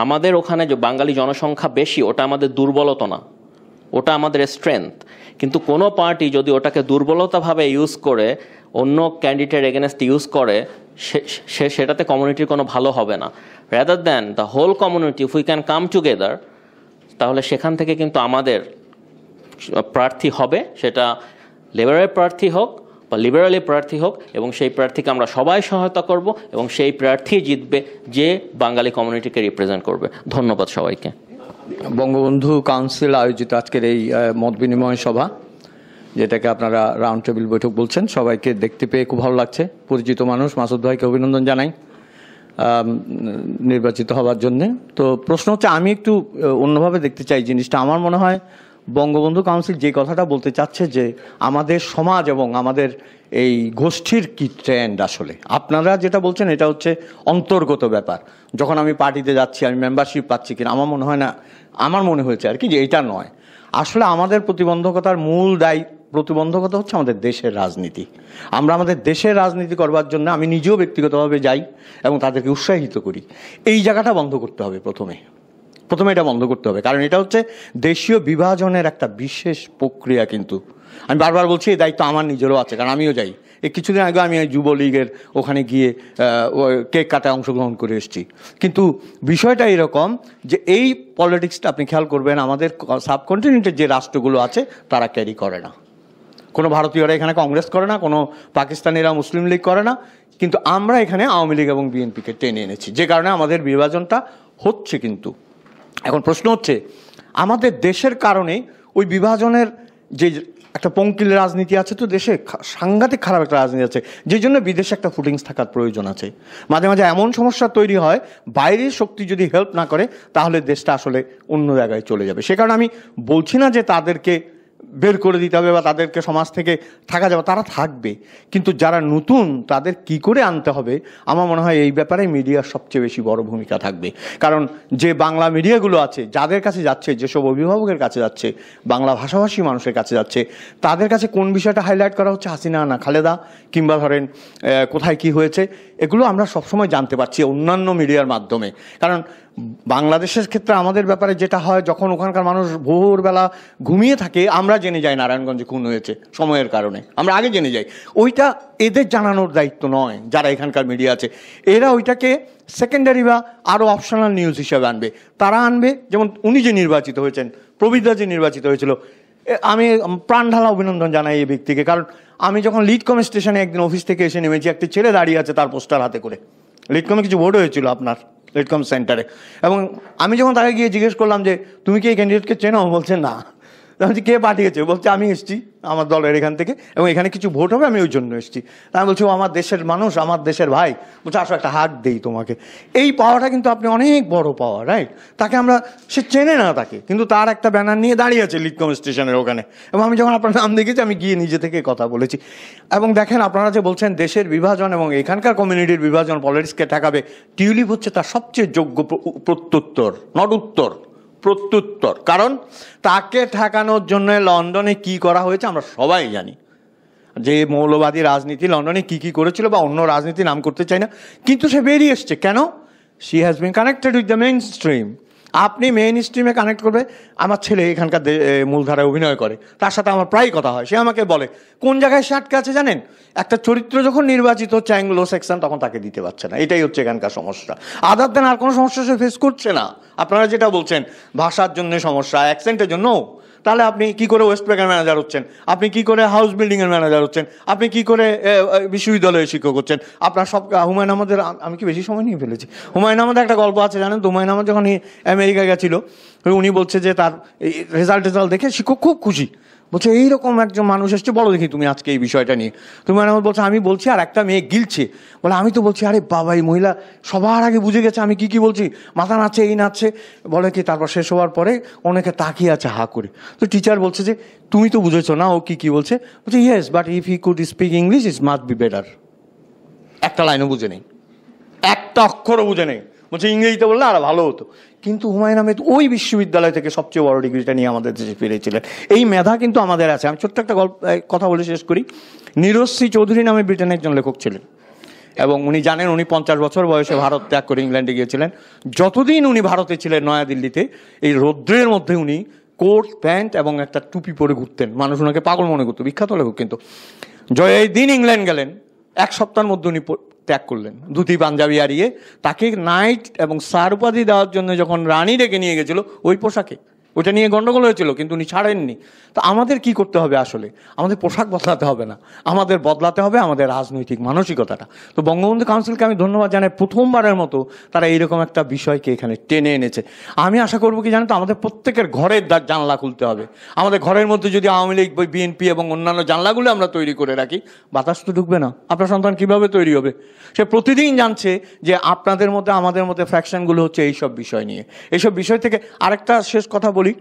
আমাদের ওখানে যে বাঙালি জনসংখ্যা বেশি, ওটা আমাদের দুর্বলতা না, ওটা আমাদের স্ট্রেংথ। কিন্তু কোনো পার্টি যদি ওটাকে দুর্বলতাভাবে ইউজ করে, অন্য ক্যান্ডিডেট এগেনস্ট ইউজ করে, সেটাতে কমিউনিটির কোনো ভালো হবে না। Rather than the whole community if we can come together, তাহলে সেখান থেকে কিন্তু আমাদের প্রার্থী হবে, সেটা লেবারের প্রার্থী হোক বা লিবারালি প্রার্থী হোক, এবং সেই প্রার্থীকে আমরা সবাই সহায়তা করব, এবং সেই প্রার্থী জিতবে যে বাঙালি কমিউনিটিকে রিপ্রেজেন্ট করবে। ধন্যবাদ সবাইকে। বঙ্গবন্ধু কাউন্সিল আয়োজিত আজকের এই মত বিনিময় সভা, যেটাকে আপনারা রাউন্ড টেবিল বৈঠক বলছেন, সবাইকে দেখতে পেয়ে খুব ভালো লাগছে। পরিচিত মানুষ, মাসুদ ভাইকে অভিনন্দন জানাই নির্বাচিত হওয়ার জন্যে। তো প্রশ্ন হচ্ছে, আমি একটু অন্যভাবে দেখতে চাই জিনিসটা। আমার মনে হয় বঙ্গবন্ধু কাউন্সিল যে কথাটা বলতে চাচ্ছে যে আমাদের সমাজ এবং আমাদের এই গোষ্ঠীর কি ট্রেন্ড, আসলে আপনারা যেটা বলছেন এটা হচ্ছে অন্তর্গত ব্যাপার। যখন আমি পার্টিতে যাচ্ছি, আমি মেম্বারশিপ পাচ্ছি কিনা, আমার মনে হয় না, আমার মনে হয়েছে আর কি যে এটা নয়। আসলে আমাদের প্রতিবন্ধকতার মূল প্রতিবন্ধকতা হচ্ছে আমাদের দেশের রাজনীতি। আমরা আমাদের দেশের রাজনীতি করবার জন্য আমি নিজেও ব্যক্তিগতভাবে যাই এবং তাদেরকে উৎসাহিত করি। এই জায়গাটা বন্ধ করতে হবে প্রথমে এটা বন্ধ করতে হবে, কারণ এটা হচ্ছে দেশীয় বিভাজনের একটা বিশেষ প্রক্রিয়া। কিন্তু আমি বারবার বলছি এই দায়িত্ব আমার নিজেরও আছে, কারণ আমিও যাই। এই কিছুদিন আগে আমি যুবলীগের ওখানে গিয়ে কেক কাটায় অংশগ্রহণ করে এসেছি। কিন্তু বিষয়টা এরকম যে এই পলিটিক্সটা আপনি খেয়াল করবেন, আমাদের সাবকন্টিনেন্টের যে রাষ্ট্রগুলো আছে তারা ক্যারি করে না। কোনো ভারতীয়রা এখানে কংগ্রেস করে না, কোনো পাকিস্তানিরা মুসলিম লীগ করে না, কিন্তু আমরা এখানে আওয়ামী লীগ এবং বিএনপিকে টেনে এনেছি, যে কারণে আমাদের বিভাজনটা হচ্ছে। কিন্তু এখন প্রশ্ন হচ্ছে, আমাদের দেশের কারণে ওই বিভাজনের যে একটা পঙ্কিল রাজনীতি আছে, তো দেশে সাংঘাতিক খারাপ একটা রাজনীতি আছে, যে জন্য বিদেশে একটা ফুটিংস থাকার প্রয়োজন আছে। মাঝে মাঝে এমন সমস্যা তৈরি হয়, বাইরের শক্তি যদি হেল্প না করে তাহলে দেশটা আসলে অন্য জায়গায় চলে যাবে। সে কারণে আমি বলছি না যে তাদেরকে বের করে দিতে হবে বা তাদেরকে সমাজ থেকে থাকা যাবে, তারা থাকবে, কিন্তু যারা নতুন তাদের কি করে আনতে হবে, আমার মনে হয় এই ব্যাপারে মিডিয়ার সবচেয়ে বেশি বড় ভূমিকা থাকবে। কারণ যে বাংলা মিডিয়াগুলো আছে, যাদের কাছে যাচ্ছে, যেসব অভিভাবকের কাছে যাচ্ছে, বাংলা ভাষাভাষী মানুষের কাছে যাচ্ছে, তাদের কাছে কোন বিষয়টা হাইলাইট করা হচ্ছে, হাসিনা না খালেদা, কিংবা ধরেন কোথায় কি হয়েছে, এগুলো আমরা সবসময় জানতে পারছি অন্যান্য মিডিয়ার মাধ্যমে। কারণ বাংলাদেশের ক্ষেত্রে আমাদের ব্যাপারে যেটা হয়, যখন ওখানকার মানুষ ভোরবেলা ঘুমিয়ে থাকে, আমরা জেনে যাই নারায়ণগঞ্জে খুন হয়েছে সময়ের কারণে, আমরা আগে জেনে যাই। ওইটা এদের জানানোর দায়িত্ব নয় যারা এখানকার মিডিয়া আছে, এরা ওইটাকে সেকেন্ডারি বা আরও অপশনাল নিউজ হিসাবে আনবে। তারা আনবে, যেমন উনি যে নির্বাচিত হয়েছেন, প্রবীরদা যে নির্বাচিত হয়েছিল, আমি প্রাণ ঢালা অভিনন্দন জানাই এই ব্যক্তিকে। কারণ আমি যখন লিডকম স্টেশনে একদিন অফিস থেকে এসে নেমেছি, একটি ছেলে দাঁড়িয়ে আছে তার পোস্টার হাতে করে, লিডকমে কিছু ভোট হয়েছিল আপনার লিডকম সেন্টারে, এবং আমি যখন তাকে গিয়ে জিজ্ঞেস করলাম যে তুমি কি এই ক্যান্ডিডেটকে চেনো, বলছে না। বলছি কে পাঠিয়েছে, বলছে আমি এসেছি আমার দলের এখান থেকে, এবং এখানে কিছু ভোট হবে, আমি ওই জন্য এসেছি। আমি বলছি ও আমার দেশের মানুষ, আমার দেশের ভাই, বলছে আসো একটা হাত দেই তোমাকে। এই পাওয়াটা কিন্তু আপনি অনেক বড় পাওয়া, রাইট? তাকে আমরা, সে চেনে না তাকে, কিন্তু তার একটা ব্যানার নিয়ে দাঁড়িয়ে আছে লিডকম স্টেশনের ওখানে, এবং আমি যখন আপনার নাম দেখেছি আমি গিয়ে নিজে থেকে কথা বলেছি। এবং দেখেন, আপনারা যে বলছেন দেশের বিভাজন এবং এখানকার কমিউনিটির বিভাজন পলিটিক্সকে ঠেকাবে, টিউলিপ হচ্ছে তার সবচেয়ে যোগ্য প্রত্যুত্তর, নট উত্তর, প্রত্যুত্তর। কারণ তাকে ঠেকানোর জন্য লন্ডনে কি করা হয়েছে আমরা সবাই জানি, যে মৌলবাদী রাজনীতি লন্ডনে কি কি করেছিল, বা অন্য রাজনীতি নাম করতে চাই না, কিন্তু সে বেরিয়ে এসছে কেন? She has been connected with the main stream. আপনি মেইন স্ট্রিমে কানেক্ট করবে। আমার ছেলে এখানকার মূলধারায় অভিনয় করে, তার সাথে আমার প্রায় কথা হয়, সে আমাকে বলে কোন জায়গায় সে আটকে আছে জানেন, একটা চরিত্র যখন নির্বাচিত হচ্ছে অ্যাংলো সেকশন, তখন তাকে দিতে পারছে না। এটাই হচ্ছে এখানকার সমস্যা। আদার দেন আর কোনো সমস্যা সে ফেস করছে না। আপনারা যেটা বলছেন ভাষার জন্য সমস্যা, অ্যাকসেন্টের জন্য, তাহলে আপনি কি করে ওয়েস্ট ব্যাংকের ম্যানেজার হচ্ছেন, আপনি কি করে হাউস বিল্ডিংয়ের ম্যানেজার হচ্ছেন, আপনি কি করে বিশ্ববিদ্যালয়ের শিক্ষক হচ্ছেন? আপনার সব, হুমায়ুন আহমেদের, আমি কি বেশি সময় নিয়ে ফেলেছি? হুমায়ুন আহমেদের একটা গল্প আছে জানেন তো, হুমায়ুন আহমেদ যখন আমেরিকা গেছিল, উনি বলছে যে তার রেজাল্ট দেখে শিক্ষক খুব খুশি, বলছে এইরকম একজন মানুষ এসছে, বলো দেখি তুমি আজকে এই বিষয়টা নিয়ে। তুমি আমার বলছে আমি বলছি, আর একটা মেয়ে গিলছে, বলে আমি তো বলছি আরে বাবা এই মহিলা সবার আগে বুঝে গেছে আমি কি কি বলছি, মাথা নাচছে, এই নাচছে, বলে কি তারপর শেষ হওয়ার পরে অনেকে তাকিয়ে আছে হা করে। তো টিচার বলছে যে তুমি তো বুঝেছো না ও কি কি বলছে? বলছে yes, but if he could speak English it must be better. একটা লাইনও বুঝে নেই, একটা অক্ষরও বুঝে নেই, বলছে ইংরেজিতে বললে আর ভালো হতো। কিন্তু হুমায়ুন আহমেদ ওই বিশ্ববিদ্যালয় থেকে সবচেয়ে বড় ডিগ্রিটা নিয়ে আমাদের দেশে ফিরেছিলেন। এই মেধা কিন্তু আমাদের আছে। আমি ছোট্ট একটা কথা বলে শেষ করি। নীরজ সি চৌধুরী নামে ব্রিটেনের একজন লেখক ছিলেন, এবং উনি জানেন উনি 50 বছর বয়সে ভারত ত্যাগ করে ইংল্যান্ডে গিয়েছিলেন। যতদিন উনি ভারতে ছিলেন নয়াদিল্লিতে, এই রৌদ্রের মধ্যে উনি কোট প্যান্ট এবং একটা টুপি পরে ঘুরতেন, মানুষ ওনাকে পাগল মনে করতো, বিখ্যাত লেখক। কিন্তু জয় দিন ইংল্যান্ড গেলেন, এক সপ্তাহের মধ্যে উনি ত্যাগ করলেন, ধুতি পাঞ্জাবি হারিয়ে। তাকে নাইট এবং স্যার উপাধি দেওয়ার জন্য যখন রানী ডেকে নিয়ে গেছিল ওই পোশাকে, ওইটা নিয়ে গন্ডগোল হয়েছিল, কিন্তু উনি ছাড়েননি। তো আমাদের কি করতে হবে? আসলে আমাদের পোশাক বদলাতে হবে না, আমাদের বদলাতে হবে আমাদের রাজনৈতিক মানসিকতাটা। তো বঙ্গবন্ধু কাউন্সিলকে আমি ধন্যবাদ জানাই, প্রথমবারের মতো তারা এইরকম একটা বিষয়কে এখানে টেনে এনেছে। আমি আশা করবো কি জানেন তো, আমাদের প্রত্যেকের ঘরের জানলা খুলতে হবে। আমাদের ঘরের মধ্যে যদি আওয়ামী লীগ, বিএনপি এবং অন্যান্য জানলাগুলো আমরা তৈরি করে রাখি, বাতাস তো ঢুকবে না। আপনার সন্তান কিভাবে তৈরি হবে? সে প্রতিদিন জানছে যে আপনাদের মধ্যে আমাদের মধ্যে ফ্র্যাকশনগুলো হচ্ছে এইসব বিষয় নিয়ে। এইসব বিষয় থেকে আরেকটা শেষ কথা বলি,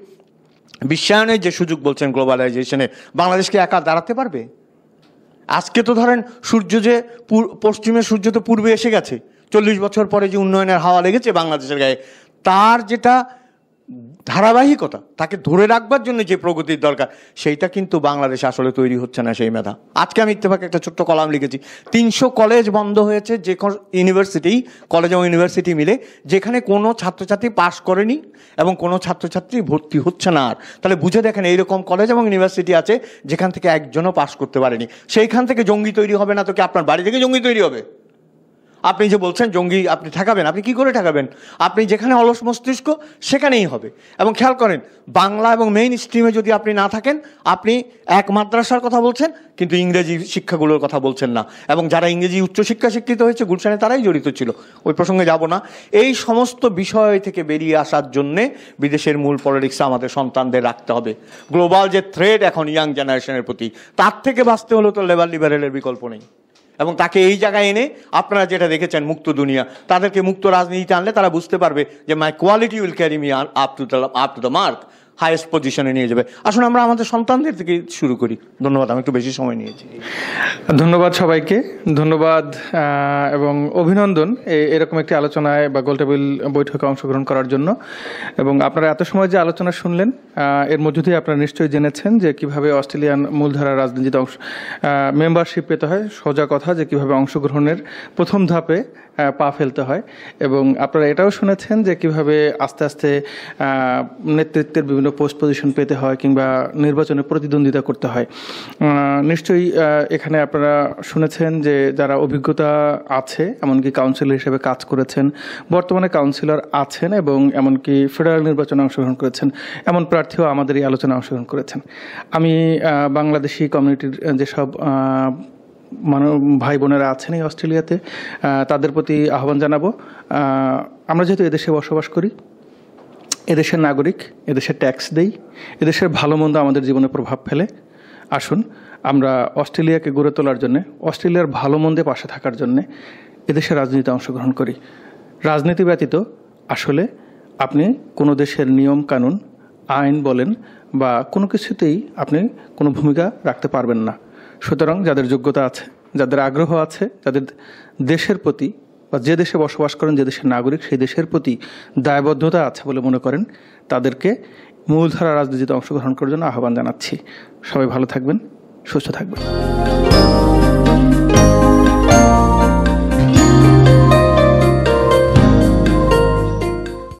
বিশ্বায়নের যে সুযোগ বলছেন গ্লোবালাইজেশনে, বাংলাদেশকে একা দাঁড়াতে পারবে? আজকে তো ধরেন সূর্য যে পশ্চিমের সূর্য তো পূর্বে এসে গেছে, 40 বছর পরে যে উন্নয়নের হাওয়া লেগেছে বাংলাদেশের গায়ে, তার যেটা ধারাবাহিকতা, তাকে ধরে রাখবার জন্য যে প্রগতির দরকার, সেইটা কিন্তু বাংলাদেশে আসলে তৈরি হচ্ছে না সেই মেধা। আজকে আমি ইত্তেফাকে একটা ছোট্ট কলাম লিখেছি, 300 কলেজ বন্ধ হয়েছে, যে ইউনিভার্সিটি, কলেজ এবং ইউনিভার্সিটি মিলে, যেখানে কোনো ছাত্রছাত্রী পাশ করেনি এবং কোনো ছাত্রছাত্রী ভর্তি হচ্ছে না। আর তাহলে বুঝে দেখেন, এইরকম কলেজ এবং ইউনিভার্সিটি আছে যেখান থেকে একজনও পাশ করতে পারেনি। সেইখান থেকে জঙ্গি তৈরি হবে না তো কি আপনার বাড়ি থেকে জঙ্গি তৈরি হবে? আপনি যে বলছেন জঙ্গি আপনি ঠেকাবেন, আপনি কি করে ঠেকাবেন? আপনি যেখানে অলস মস্তিষ্ক সেখানেই হবে। এবং খেয়াল করেন, বাংলা এবং মেইন স্ট্রিমে যদি আপনি না থাকেন, আপনি এক মাদ্রাসার কথা বলছেন কিন্তু ইংরেজি শিক্ষাগুলোর কথা বলছেন না। এবং যারা ইংরেজি উচ্চশিক্ষা শিক্ষিত হয়েছে গুলশানে, তারাই জড়িত ছিল, ওই প্রসঙ্গে যাব না। এই সমস্ত বিষয় থেকে বেরিয়ে আসার জন্যে বিদেশের মূল পলিটিক্সে আমাদের সন্তানদের রাখতে হবে। গ্লোবাল যে থ্রেড এখন ইয়াং জেনারেশনের প্রতি, তার থেকে বাঁচতে হলে তো লিবারেলের বিকল্প নেই। এবং তাকে এই জায়গায় এনে আপনারা যেটা দেখেছেন মুক্ত দুনিয়া, তাদেরকে মুক্ত রাজনীতিতে আনলে তারা বুঝতে পারবে যে my quality will carry me up to the mark, highest পজিশনে নিয়ে যাবে। আসুন আমরা আমাদের সন্তানদের থেকে শুরু করি। ধন্যবাদ, আমি একটু বেশি সময় নিয়েছি। ধন্যবাদ সবাইকে, ধন্যবাদ এবং অভিনন্দন এরকম একটি আলোচনায় বা গোলটেবিল বৈঠকে অংশগ্রহণ করার জন্য। এবং আপনারা এত সময় যে আলোচনা শুনলেন এর মধ্য দিয়ে আপনারা নিশ্চয়ই জেনেছেন যে কিভাবে অস্ট্রেলিয়ান মূলধারা রাজনীতিতে মেম্বারশিপ পেতে হয়। সোজা কথা যে কিভাবে অংশগ্রহণের প্রথম ধাপে পা ফেলতে হয়, এবং আপনারা এটাও শুনেছেন যে কিভাবে আস্তে আস্তে নেতৃত্বের বিভিন্ন পোস্ট পজিশন পেতে হয় কিংবা নির্বাচনে প্রতিদ্বন্দ্বিতা করতে হয়। নিশ্চয়ই এখানে আপনারা শুনেছেন যে যারা অভিজ্ঞতা আছে, এমনকি কাউন্সিলর হিসেবে কাজ করেছেন, বর্তমানে কাউন্সিলর আছেন এবং এমনকি ফেডারেল নির্বাচনে অংশগ্রহণ করেছেন, এমন প্রার্থীও আমাদের এই আলোচনায় অংশগ্রহণ করেছেন। আমি বাংলাদেশি কমিউনিটির যেসব ভাই বোনেরা আছেন এই অস্ট্রেলিয়াতে, তাদের প্রতি আহ্বান জানাবো, আমরা যেহেতু এদেশে বসবাস করি, এদেশের নাগরিক, এদেশের ট্যাক্স দেই, এদেশের ভালো মন্দ আমাদের জীবনে প্রভাব ফেলে। আসুন আমরা অস্ট্রেলিয়াকে গড়ে তোলার জন্যে, অস্ট্রেলিয়ার ভালো মন্দে পাশে থাকার জন্যে এদেশের রাজনীতিতে অংশগ্রহণ করি। রাজনীতি ব্যতীত আসলে আপনি কোনো দেশের নিয়ম কানুন, আইন বলেন বা কোনো কিছুতেই আপনি কোনো ভূমিকা রাখতে পারবেন না। সুতরাং যাদের যোগ্যতা আছে, যাদের আগ্রহ আছে, যাদের দেশের প্রতি বা যে দেশে বসবাস করেন, যে দেশের নাগরিক, সেই দেশের প্রতি দায়বদ্ধতা আছে বলে মনে করেন, তাদেরকে মূলধারা রাজনীতিতে অংশগ্রহণ করার জন্য আহ্বান জানাচ্ছি। সবাই ভালো থাকবেন, সুস্থ থাকবেন।